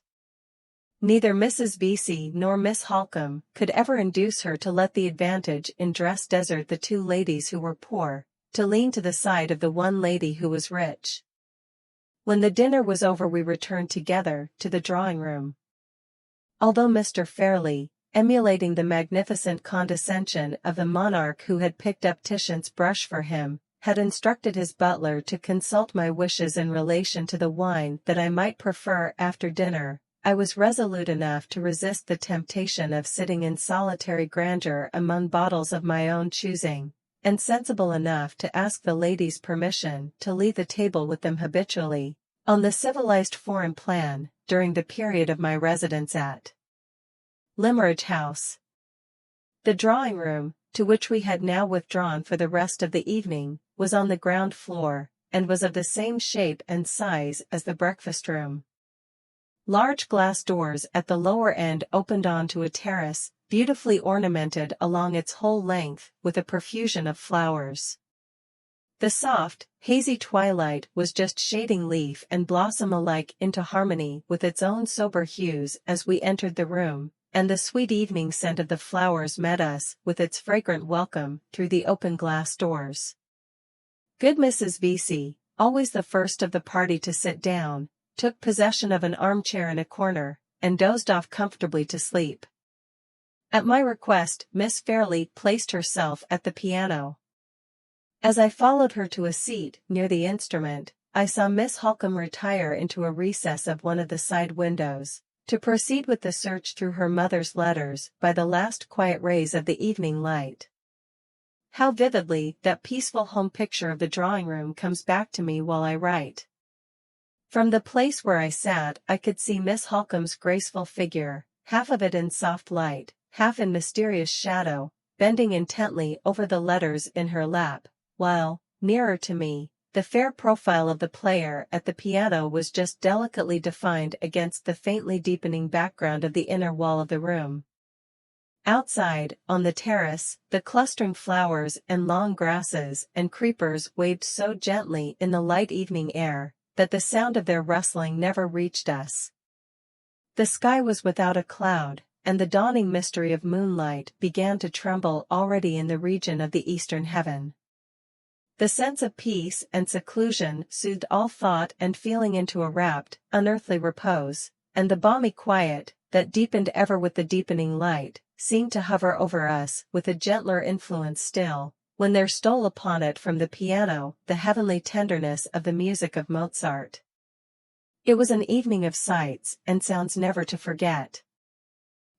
Neither Mrs. Vesey nor Miss Holcombe could ever induce her to let the advantage in dress desert the two ladies who were poor, to lean to the side of the one lady who was rich. When the dinner was over we returned together to the drawing-room. Although Mr. Fairlie, emulating the magnificent condescension of the monarch who had picked up Titian's brush for him, had instructed his butler to consult my wishes in relation to the wine that I might prefer after dinner, I was resolute enough to resist the temptation of sitting in solitary grandeur among bottles of my own choosing, and sensible enough to ask the ladies' permission to leave the table with them habitually, on the civilized foreign plan, during the period of my residence at Limmeridge House. The drawing-room, to which we had now withdrawn for the rest of the evening, was on the ground floor, and was of the same shape and size as the breakfast-room. Large glass doors at the lower end opened on to a terrace, beautifully ornamented along its whole length with a profusion of flowers. The soft, hazy twilight was just shading leaf and blossom alike into harmony with its own sober hues as we entered the room, and the sweet evening scent of the flowers met us with its fragrant welcome through the open glass doors. Good Mrs. VII, always the first of the party to sit down, took possession of an armchair in a corner, and dozed off comfortably to sleep. At my request, Miss Fairley placed herself at the piano. As I followed her to a seat near the instrument, I saw Miss Holcombe retire into a recess of one of the side windows, to proceed with the search through her mother's letters by the last quiet rays of the evening light. How vividly that peaceful home picture of the drawing-room comes back to me while I write. From the place where I sat, I could see Miss Holcombe's graceful figure, half of it in soft light, half in mysterious shadow, bending intently over the letters in her lap, while, nearer to me, the fair profile of the player at the piano was just delicately defined against the faintly deepening background of the inner wall of the room. Outside, on the terrace, the clustering flowers and long grasses and creepers waved so gently in the light evening air that the sound of their rustling never reached us. The sky was without a cloud, and the dawning mystery of moonlight began to tremble already in the region of the eastern heaven. The sense of peace and seclusion soothed all thought and feeling into a rapt, unearthly repose, and the balmy quiet, that deepened ever with the deepening light, seemed to hover over us with a gentler influence still, when there stole upon it from the piano the heavenly tenderness of the music of Mozart. It was an evening of sights and sounds never to forget.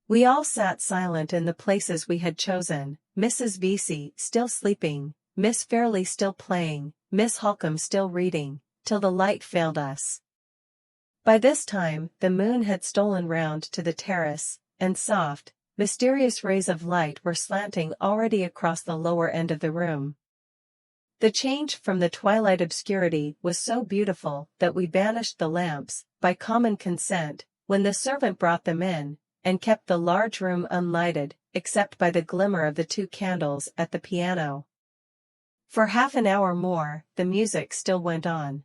We all sat silent in the places we had chosen, Mrs. VII still sleeping, Miss Fairley still playing, Miss Holcombe still reading, till the light failed us. By this time, the moon had stolen round to the terrace, and soft, mysterious rays of light were slanting already across the lower end of the room. The change from the twilight obscurity was so beautiful that we banished the lamps, by common consent, when the servant brought them in, and kept the large room unlighted, except by the glimmer of the 2 candles at the piano. For half an hour more, the music still went on.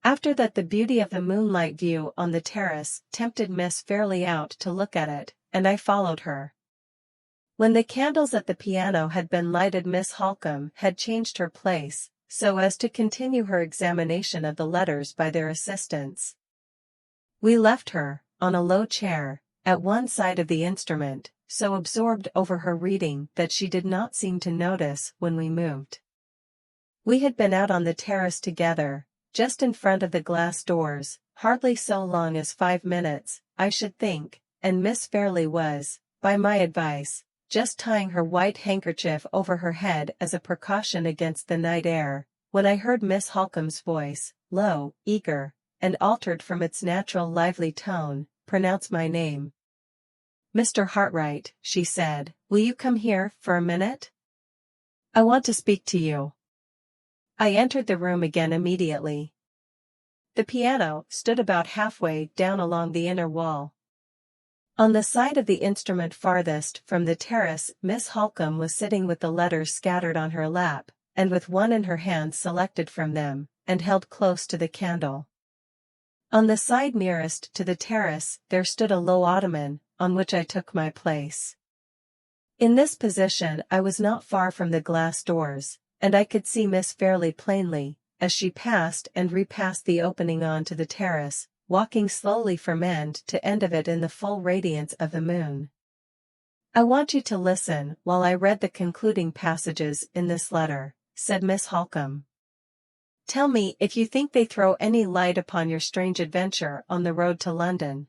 After that, the beauty of the moonlight view on the terrace tempted Miss Fairley out to look at it, and I followed her. When the candles at the piano had been lighted, Miss Holcombe had changed her place, so as to continue her examination of the letters by their assistance. We left her, on a low chair, at one side of the instrument, so absorbed over her reading that she did not seem to notice when we moved. We had been out on the terrace together, just in front of the glass doors, hardly so long as 5 minutes, I should think, and Miss Fairley was, by my advice, just tying her white handkerchief over her head as a precaution against the night air, when I heard Miss Holcombe's voice, low, eager, and altered from its natural lively tone, pronounce my name. "Mr. Hartright," she said, "will you come here for a minute? I want to speak to you." I entered the room again immediately. The piano stood about halfway down along the inner wall. On the side of the instrument farthest from the terrace, Miss Holcombe was sitting with the letters scattered on her lap, and with one in her hand selected from them, and held close to the candle. On the side nearest to the terrace there stood a low ottoman, on which I took my place. In this position I was not far from the glass doors, and I could see Miss Fairley plainly, as she passed and repassed the opening on to the terrace, walking slowly from end to end of it in the full radiance of the moon. "I want you to listen while I read the concluding passages in this letter," said Miss Holcombe. "Tell me if you think they throw any light upon your strange adventure on the road to London.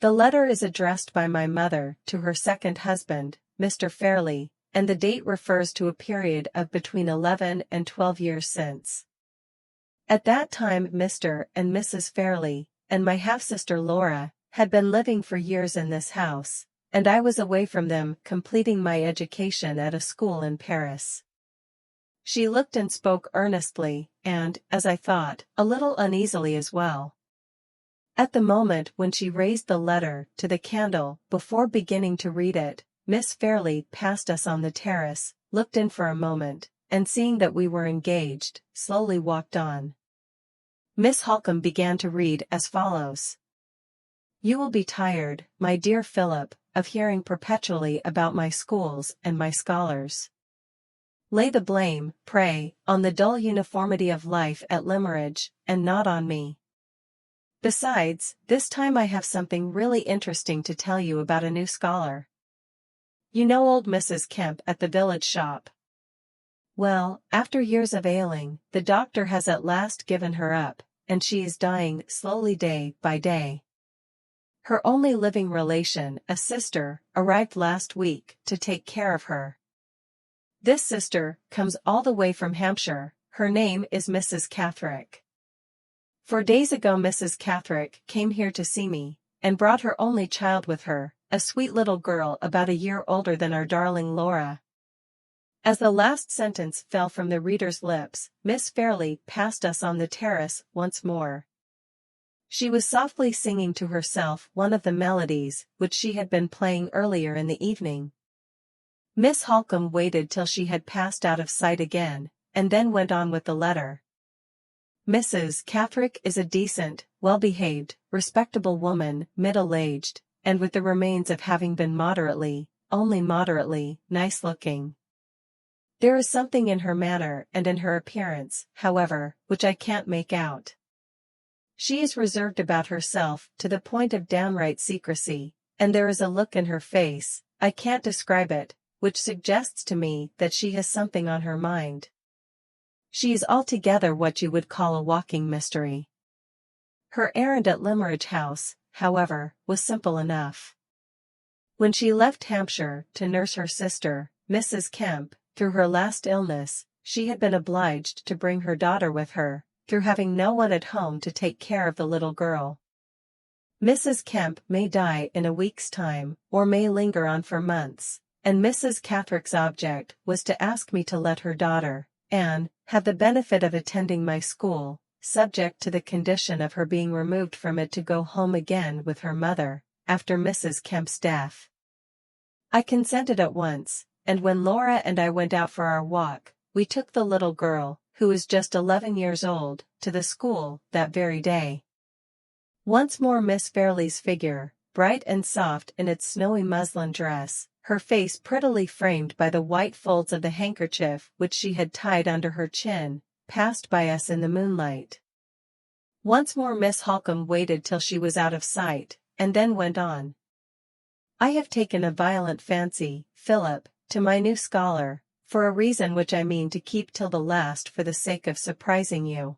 The letter is addressed by my mother to her second husband, Mr. Fairley, and the date refers to a period of between 11 and 12 years since. At that time Mr. and Mrs. Fairley, and my half-sister Laura, had been living for years in this house, and I was away from them completing my education at a school in Paris." She looked and spoke earnestly, and, as I thought, a little uneasily as well. At the moment when she raised the letter to the candle before beginning to read it, Miss Fairley passed us on the terrace, looked in for a moment, and seeing that we were engaged, slowly walked on. Miss Holcombe began to read as follows. You will be tired, my dear Philip, of hearing perpetually about my schools and my scholars. Lay the blame, pray, on the dull uniformity of life at Limeridge, and not on me. Besides, this time I have something really interesting to tell you about a new scholar. You know old Mrs. Kemp at the village shop? Well, after years of ailing, the doctor has at last given her up, and she is dying slowly day by day. Her only living relation, a sister, arrived last week to take care of her. This sister comes all the way from Hampshire. Her name is Mrs. Catherick. 4 days ago Mrs. Catherick came here to see me, and brought her only child with her, a sweet little girl about a year older than our darling Laura. As the last sentence fell from the reader's lips, Miss Fairley passed us on the terrace once more. She was softly singing to herself one of the melodies which she had been playing earlier in the evening. Miss Holcombe waited till she had passed out of sight again, and then went on with the letter. Mrs. Catherick is a decent, well-behaved, respectable woman, middle-aged, and with the remains of having been moderately, only moderately, nice-looking. There is something in her manner and in her appearance, however, which I can't make out. She is reserved about herself to the point of downright secrecy, and there is a look in her face, I can't describe it, which suggests to me that she has something on her mind. She is altogether what you would call a walking mystery. Her errand at Limeridge House, however, was simple enough. When she left Hampshire to nurse her sister, Mrs. Kemp, through her last illness, she had been obliged to bring her daughter with her, through having no one at home to take care of the little girl. Mrs. Kemp may die in a week's time, or may linger on for months, and Mrs. Catherick's object was to ask me to let her daughter, Anne, have the benefit of attending my school, subject to the condition of her being removed from it to go home again with her mother, after Mrs. Kemp's death. I consented at once, and when Laura and I went out for our walk, we took the little girl, who is just 11 years old, to the school that very day. Once more Miss Fairley's figure, bright and soft in its snowy muslin dress, her face prettily framed by the white folds of the handkerchief which she had tied under her chin, passed by us in the moonlight. Once more Miss Holcombe waited till she was out of sight, and then went on. I have taken a violent fancy, Philip, to my new scholar, for a reason which I mean to keep till the last for the sake of surprising you.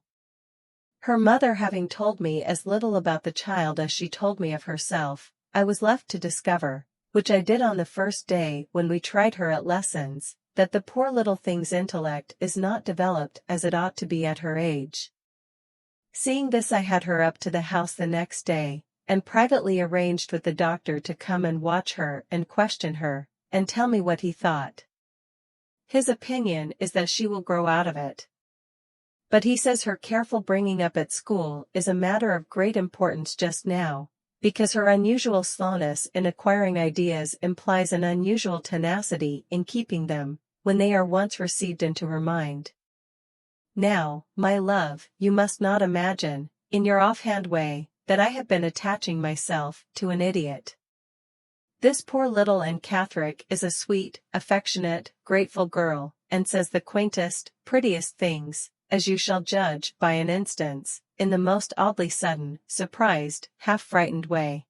Her mother having told me as little about the child as she told me of herself, I was left to discover, which I did on the first day when we tried her at lessons, that the poor little thing's intellect is not developed as it ought to be at her age. Seeing this, I had her up to the house the next day, and privately arranged with the doctor to come and watch her and question her, and tell me what he thought. His opinion is that she will grow out of it. But he says her careful bringing up at school is a matter of great importance just now, because her unusual slowness in acquiring ideas implies an unusual tenacity in keeping them, when they are once received into her mind. Now, my love, you must not imagine, in your offhand way, that I have been attaching myself to an idiot. This poor little Anne Catherick is a sweet, affectionate, grateful girl, and says the quaintest, prettiest things, as you shall judge by an instance, in the most oddly sudden, surprised, half-frightened way.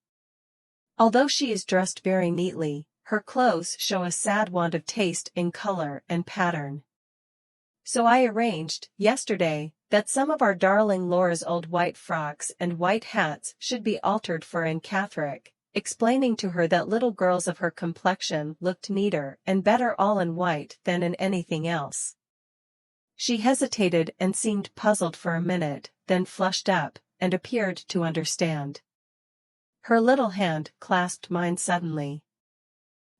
Although she is dressed very neatly, her clothes show a sad want of taste in color and pattern. So I arranged, yesterday, that some of our darling Laura's old white frocks and white hats should be altered for Anne Catherick, explaining to her that little girls of her complexion looked neater and better all in white than in anything else. She hesitated and seemed puzzled for a minute, then flushed up, and appeared to understand. Her little hand clasped mine suddenly.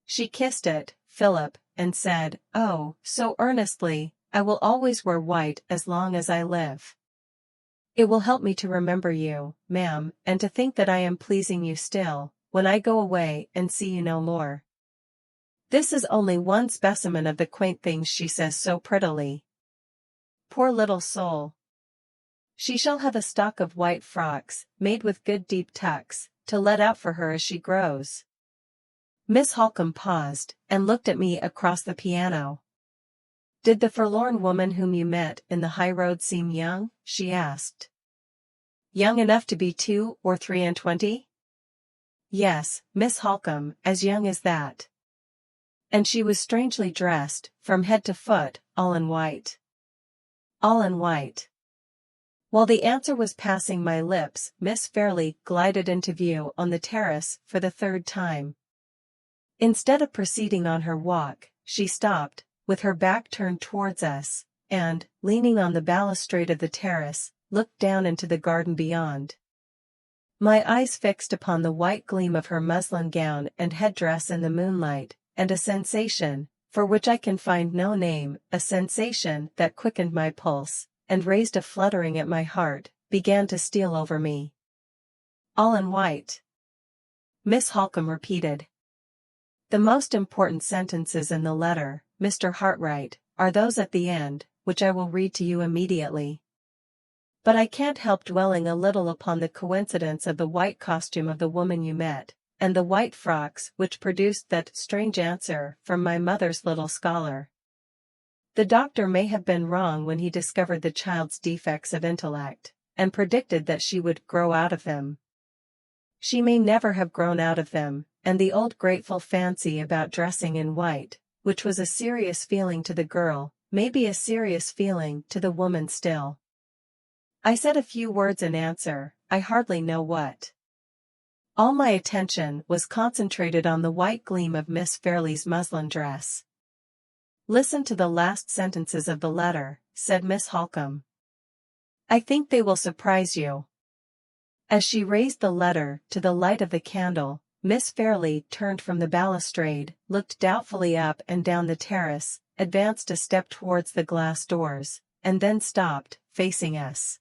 She kissed it, Philip, and said, oh, so earnestly, I will always wear white as long as I live. It will help me to remember you, ma'am, and to think that I am pleasing you still, when I go away and see you no more. This is only one specimen of the quaint things she says so prettily. Poor little soul! She shall have a stock of white frocks, made with good deep tucks, to let out for her as she grows. Miss Holcomb paused, and looked at me across the piano. Did the forlorn woman whom you met in the high road seem young? She asked. Young enough to be 2 or 23? Yes, Miss Holcomb, as young as that. And she was strangely dressed, from head to foot, all in white. All in white. While the answer was passing my lips, Miss Fairley glided into view on the terrace for the 3rd time. Instead of proceeding on her walk, she stopped, with her back turned towards us, and, leaning on the balustrade of the terrace, looked down into the garden beyond. My eyes fixed upon the white gleam of her muslin gown and headdress in the moonlight, and a sensation, for which I can find no name, a sensation that quickened my pulse, and raised a fluttering at my heart, began to steal over me. All in white. Miss Holcomb repeated. The most important sentences in the letter, Mr. Hartright, are those at the end, which I will read to you immediately. But I can't help dwelling a little upon the coincidence of the white costume of the woman you met, and the white frocks which produced that strange answer from my mother's little scholar. The doctor may have been wrong when he discovered the child's defects of intellect, and predicted that she would grow out of them. She may never have grown out of them, and the old grateful fancy about dressing in white, which was a serious feeling to the girl, may be a serious feeling to the woman still. I said a few words in answer, I hardly know what. All my attention was concentrated on the white gleam of Miss Fairley's muslin dress. Listen to the last sentences of the letter, said Miss Holcomb. I think they will surprise you. As she raised the letter to the light of the candle, Miss Fairley turned from the balustrade, looked doubtfully up and down the terrace, advanced a step towards the glass doors, and then stopped, facing us.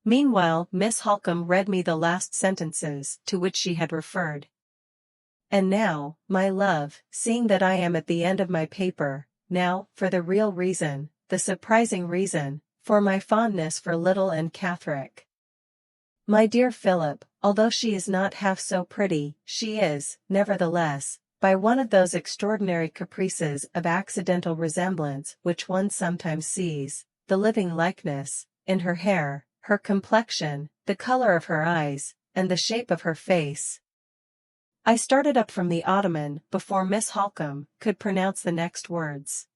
Meanwhile, Miss Holcomb read me the last sentences to which she had referred. And now, my love, seeing that I am at the end of my paper, now, for the real reason, the surprising reason, for my fondness for little and Catherick. My dear Philip, although she is not half so pretty, she is, nevertheless, by one of those extraordinary caprices of accidental resemblance which one sometimes sees, the living likeness, in her hair, her complexion, the color of her eyes, and the shape of her face. I started up from the ottoman before Miss Holcomb could pronounce the next words.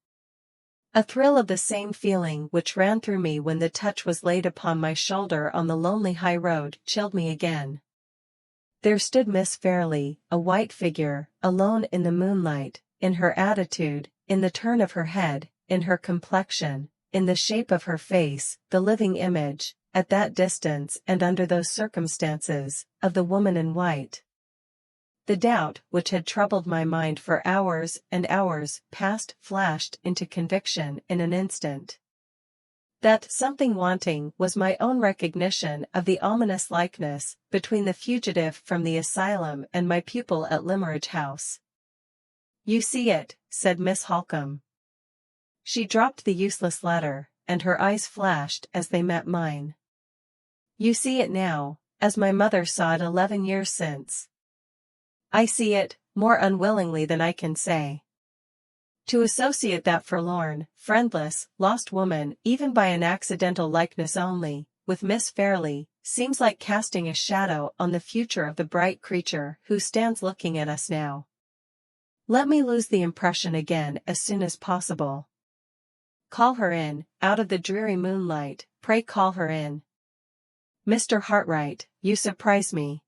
A thrill of the same feeling which ran through me when the touch was laid upon my shoulder on the lonely high road chilled me again. There stood Miss Fairley, a white figure, alone in the moonlight, in her attitude, in the turn of her head, in her complexion, in the shape of her face, the living image, at that distance and under those circumstances, of the woman in white. The doubt which had troubled my mind for hours and hours past flashed into conviction in an instant. That something wanting was my own recognition of the ominous likeness between the fugitive from the asylum and my pupil at Limmeridge House. You see it, said Miss Holcomb. She dropped the useless letter, and her eyes flashed as they met mine. You see it now, as my mother saw it 11 years since. I see it, more unwillingly than I can say. To associate that forlorn, friendless, lost woman, even by an accidental likeness only, with Miss Fairley, seems like casting a shadow on the future of the bright creature who stands looking at us now. Let me lose the impression again as soon as possible. Call her in, out of the dreary moonlight, pray call her in. Mr. Hartright, you surprise me.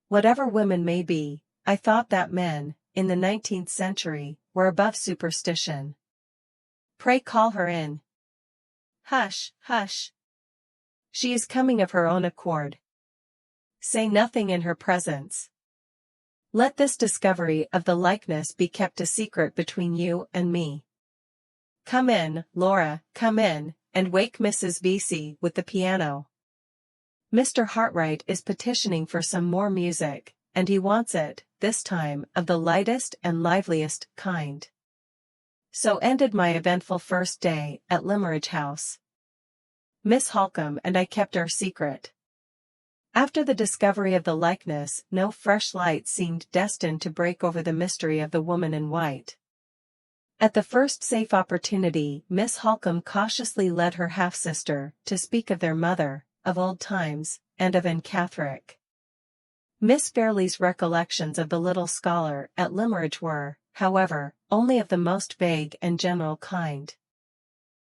Whatever women may be, I thought that men, in the 19th century, were above superstition. Pray call her in. Hush, hush. She is coming of her own accord. Say nothing in her presence. Let this discovery of the likeness be kept a secret between you and me. Come in, Laura, come in, and wake Mrs. Vesey with the piano. Mr. Hartright is petitioning for some more music, and he wants it, this time, of the lightest and liveliest kind. So ended my eventful first day at Limmeridge House. Miss Holcomb and I kept our secret. After the discovery of the likeness, no fresh light seemed destined to break over the mystery of the woman in white. At the first safe opportunity, Miss Holcombe cautiously led her half-sister to speak of their mother, of old times, and of Anne Catherick. Miss Fairley's recollections of the little scholar at Limmeridge were, however, only of the most vague and general kind.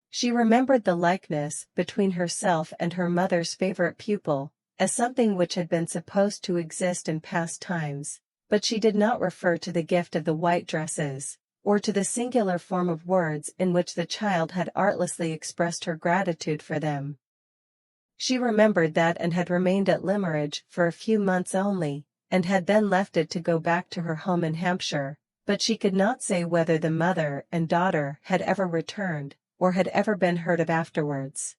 She remembered the likeness between herself and her mother's favorite pupil as something which had been supposed to exist in past times, but she did not refer to the gift of the white dresses, or to the singular form of words in which the child had artlessly expressed her gratitude for them. She remembered that Anne had remained at Limmeridge for a few months only, and had then left it to go back to her home in Hampshire, but she could not say whether the mother and daughter had ever returned, or had ever been heard of afterwards.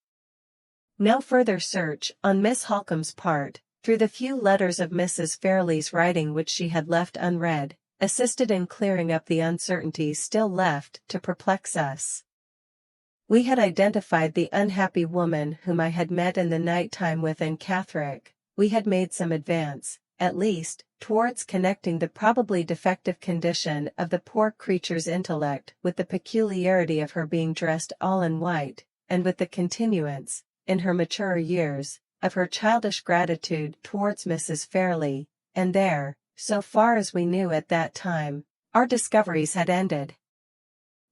No further search on Miss Holcombe's part, through the few letters of Mrs. Fairley's writing which she had left unread, assisted in clearing up the uncertainties still left to perplex us. We had identified the unhappy woman whom I had met in the night time with Anne Catherick. We had made some advance, at least, towards connecting the probably defective condition of the poor creature's intellect with the peculiarity of her being dressed all in white, and with the continuance, in her maturer years, of her childish gratitude towards Mrs. Fairley, and there, so far as we knew at that time, our discoveries had ended.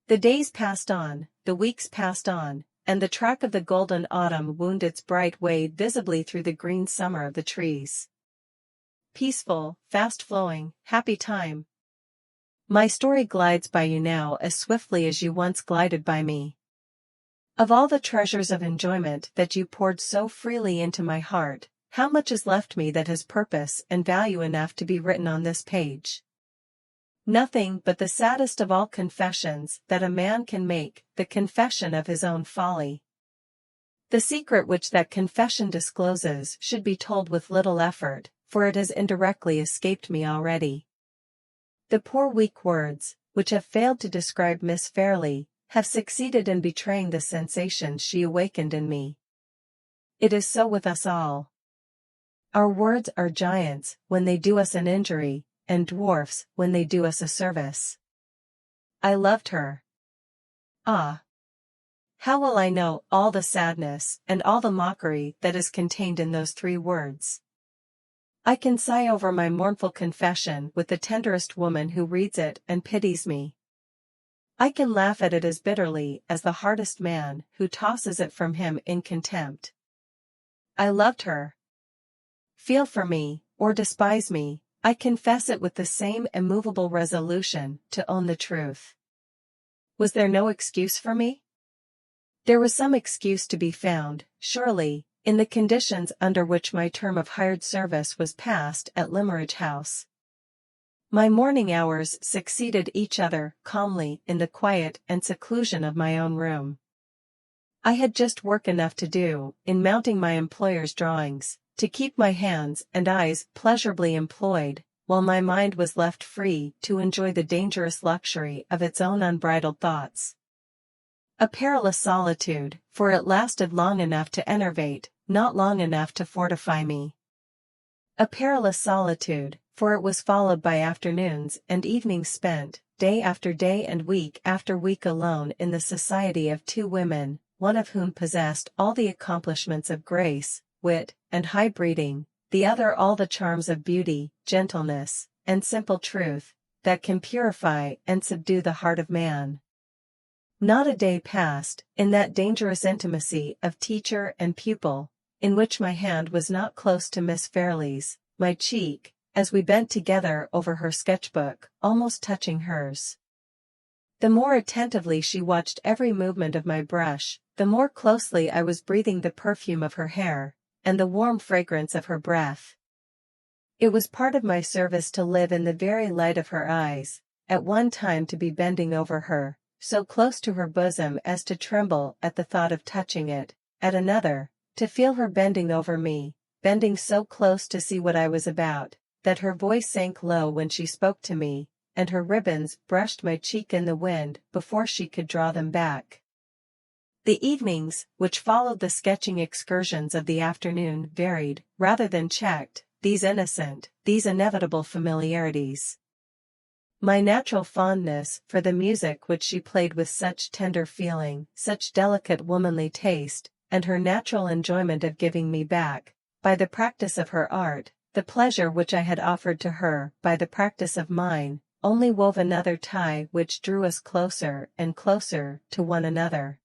The days passed on, the weeks passed on, and the track of the golden autumn wound its bright way visibly through the green summer of the trees. Peaceful, fast-flowing, happy time. My story glides by you now as swiftly as you once glided by me. Of all the treasures of enjoyment that you poured so freely into my heart, how much is left me that has purpose and value enough to be written on this page? Nothing but the saddest of all confessions that a man can make, the confession of his own folly. The secret which that confession discloses should be told with little effort, for it has indirectly escaped me already. The poor weak words, which have failed to describe Miss Fairley, have succeeded in betraying the sensations she awakened in me. It is so with us all. Our words are giants when they do us an injury, and dwarfs when they do us a service. I loved her. Ah! How will I know all the sadness and all the mockery that is contained in those 3 words? I can sigh over my mournful confession with the tenderest woman who reads it and pities me. I can laugh at it as bitterly as the hardest man who tosses it from him in contempt. I loved her. Feel for me, or despise me, I confess it with the same immovable resolution to own the truth. Was there no excuse for me? There was some excuse to be found, surely, in the conditions under which my term of hired service was passed at Limmeridge House. My morning hours succeeded each other calmly in the quiet and seclusion of my own room. I had just work enough to do, in mounting my employer's drawings, to keep my hands and eyes pleasurably employed, while my mind was left free to enjoy the dangerous luxury of its own unbridled thoughts. A perilous solitude, for it lasted long enough to enervate, not long enough to fortify me. A perilous solitude, for it was followed by afternoons and evenings spent, day after day and week after week alone in the society of 2 women, one of whom possessed all the accomplishments of grace, wit, and high breeding, the other all the charms of beauty, gentleness, and simple truth, that can purify and subdue the heart of man. Not a day passed, in that dangerous intimacy of teacher and pupil, in which my hand was not close to Miss Fairley's, my cheek, as we bent together over her sketchbook, almost touching hers. The more attentively she watched every movement of my brush, the more closely I was breathing the perfume of her hair, and the warm fragrance of her breath. It was part of my service to live in the very light of her eyes, at one time to be bending over her, so close to her bosom as to tremble at the thought of touching it, at another, to feel her bending over me, bending so close to see what I was about, that her voice sank low when she spoke to me, and her ribbons brushed my cheek in the wind before she could draw them back. The evenings, which followed the sketching excursions of the afternoon, varied, rather than checked, these innocent, these inevitable familiarities. My natural fondness for the music which she played with such tender feeling, such delicate womanly taste, and her natural enjoyment of giving me back, by the practice of her art, the pleasure which I had offered to her by the practice of mine, only wove another tie which drew us closer and closer to one another.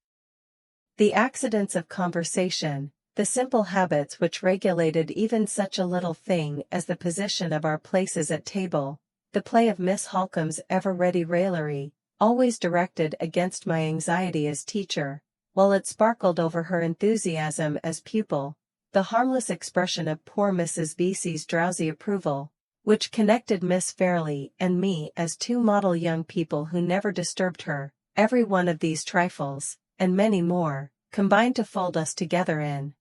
The accidents of conversation, the simple habits which regulated even such a little thing as the position of our places at table, the play of Miss Holcomb's ever-ready raillery, always directed against my anxiety as teacher, while it sparkled over her enthusiasm as pupil, the harmless expression of poor Mrs. Vesey's drowsy approval, which connected Miss Fairley and me as two model young people who never disturbed her, every one of these trifles, and many more, combined to fold us together in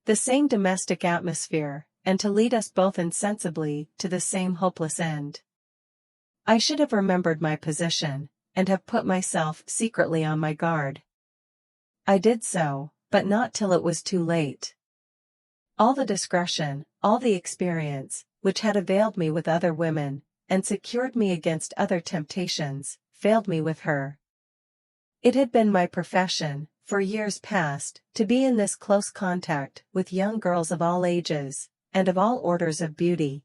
the same domestic atmosphere, and to lead us both insensibly to the same hopeless end. I should have remembered my position, and have put myself secretly on my guard. I did so, but not till it was too late. All the discretion, all the experience, which had availed me with other women, and secured me against other temptations, failed me with her. It had been my profession, for years past, to be in this close contact with young girls of all ages, and of all orders of beauty.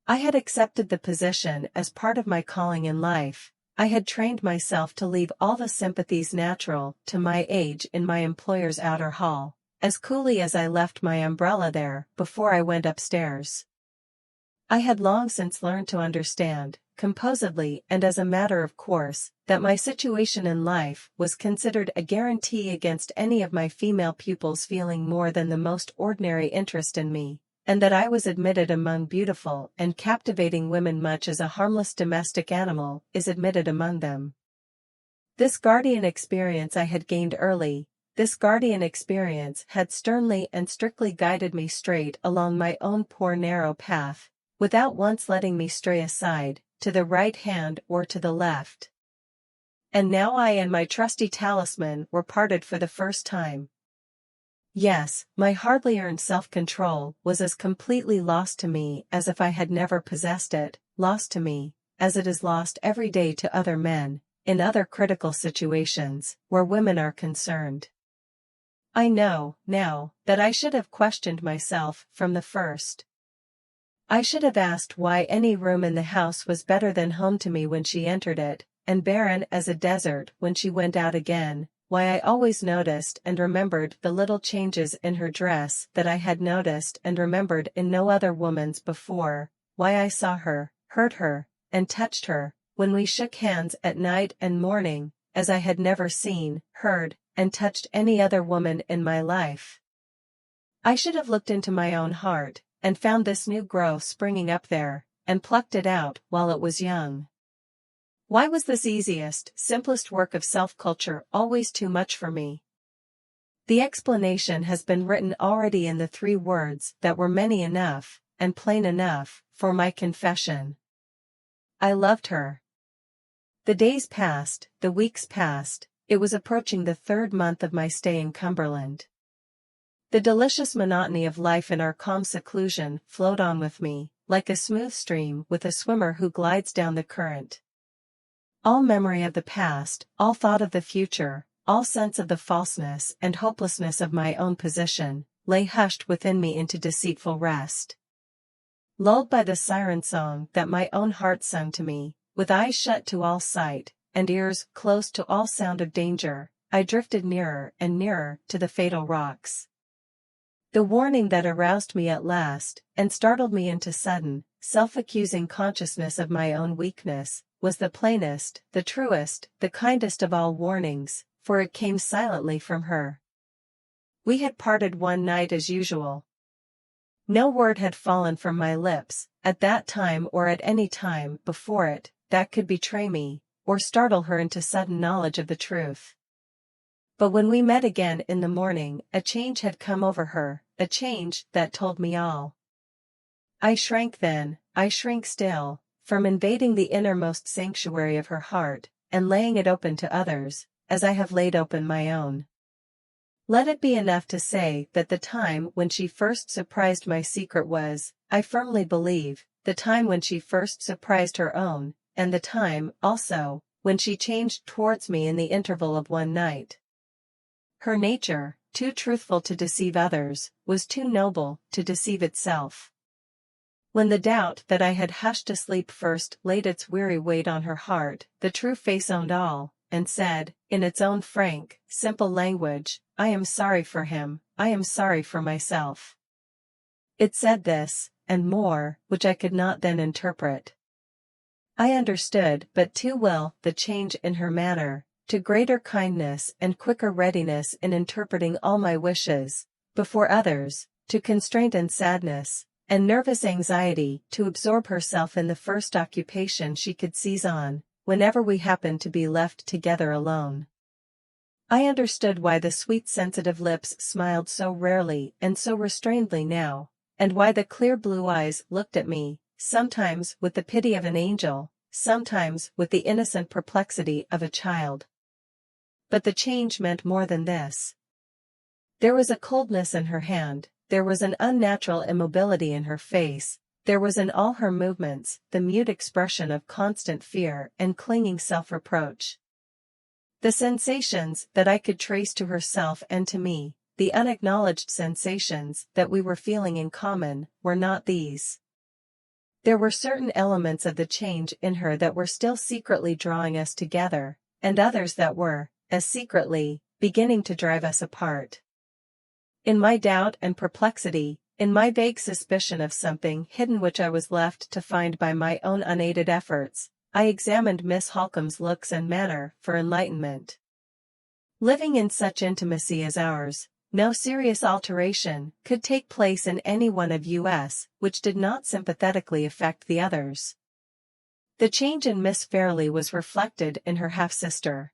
I had accepted the position as part of my calling in life. I had trained myself to leave all the sympathies natural to my age in my employer's outer hall, as coolly as I left my umbrella there before I went upstairs. I had long since learned to understand, composedly and as a matter of course, that my situation in life was considered a guarantee against any of my female pupils feeling more than the most ordinary interest in me, and that I was admitted among beautiful and captivating women much as a harmless domestic animal is admitted among them. This guardian experience I had gained early. This guardian experience had sternly and strictly guided me straight along my own poor narrow path, without once letting me stray aside, to the right hand or to the left. And now I and my trusty talisman were parted for the first time. Yes, my hardly earned self-control was as completely lost to me as if I had never possessed it, lost to me, as it is lost every day to other men, in other critical situations, where women are concerned. I know, now, that I should have questioned myself from the first. I should have asked why any room in the house was better than home to me when she entered it, and barren as a desert when she went out again, why I always noticed and remembered the little changes in her dress that I had noticed and remembered in no other woman's before, why I saw her, heard her, and touched her, when we shook hands at night and morning, as I had never seen, heard, and touched any other woman in my life. I should have looked into my own heart, and found this new growth springing up there, and plucked it out while it was young. Why was this easiest, simplest work of self-culture always too much for me? The explanation has been written already in the 3 words that were many enough, and plain enough, for my confession. I loved her. The days passed, the weeks passed. It was approaching the 3rd month of my stay in Cumberland. The delicious monotony of life in our calm seclusion flowed on with me, like a smooth stream with a swimmer who glides down the current. All memory of the past, all thought of the future, all sense of the falseness and hopelessness of my own position, lay hushed within me into deceitful rest. Lulled by the siren song that my own heart sung to me, with eyes shut to all sight, and ears closed to all sound of danger, I drifted nearer and nearer to the fatal rocks. The warning that aroused me at last, and startled me into sudden, self-accusing consciousness of my own weakness, was the plainest, the truest, the kindest of all warnings, for it came silently from her. We had parted one night as usual. No word had fallen from my lips, at that time or at any time before it, that could betray me, or startle her into sudden knowledge of the truth. But when we met again in the morning, a change had come over her, a change that told me all. I shrank then, I shrink still, from invading the innermost sanctuary of her heart, and laying it open to others, as I have laid open my own. Let it be enough to say that the time when she first surprised my secret was, I firmly believe, the time when she first surprised her own, and the time, also, when she changed towards me in the interval of one night. Her nature, too truthful to deceive others, was too noble to deceive itself. When the doubt that I had hushed to sleep first laid its weary weight on her heart, the true face owned all, and said, in its own frank, simple language, I am sorry for him, I am sorry for myself. It said this, and more, which I could not then interpret. I understood but too well the change in her manner, to greater kindness and quicker readiness in interpreting all my wishes, before others, to constraint and sadness, and nervous anxiety to absorb herself in the first occupation she could seize on, whenever we happened to be left together alone. I understood why the sweet sensitive lips smiled so rarely and so restrainedly now, and why the clear blue eyes looked at me, sometimes with the pity of an angel, sometimes with the innocent perplexity of a child. But the change meant more than this. There was a coldness in her hand, there was an unnatural immobility in her face, there was in all her movements the mute expression of constant fear and clinging self-reproach. The sensations that I could trace to herself and to me, the unacknowledged sensations that we were feeling in common, were not these. There were certain elements of the change in her that were still secretly drawing us together, and others that were, as secretly, beginning to drive us apart. In my doubt and perplexity, in my vague suspicion of something hidden which I was left to find by my own unaided efforts, I examined Miss Holcombe's looks and manner for enlightenment. Living in such intimacy as ours, no serious alteration could take place in any one of us which did not sympathetically affect the others. The change in Miss Fairley was reflected in her half-sister.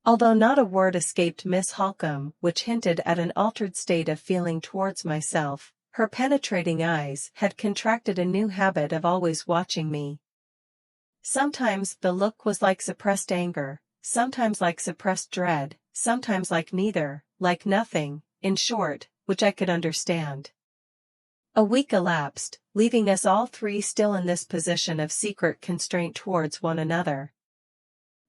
Although not a word escaped Miss Holcombe which hinted at an altered state of feeling towards myself, her penetrating eyes had contracted a new habit of always watching me. Sometimes the look was like suppressed anger, sometimes like suppressed dread, sometimes like neither, like nothing, in short, which I could understand. A week elapsed, leaving us all three still in this position of secret constraint towards one another.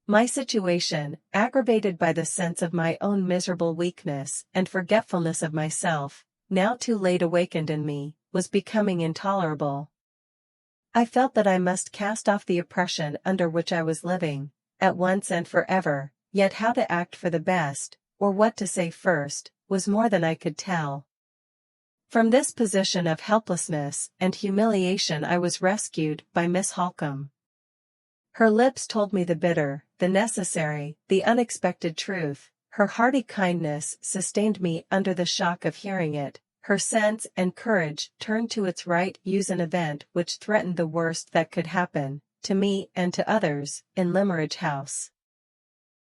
My situation, aggravated by the sense of my own miserable weakness and forgetfulness of myself, now too late awakened in me, was becoming intolerable. I felt that I must cast off the oppression under which I was living, at once and forever, yet how to act for the best, or what to say first, was more than I could tell. From this position of helplessness and humiliation I was rescued by Miss Holcombe. Her lips told me the bitter, the necessary, the unexpected truth, her hearty kindness sustained me under the shock of hearing it, her sense and courage turned to its right use an event which threatened the worst that could happen, to me and to others, in Limmeridge House.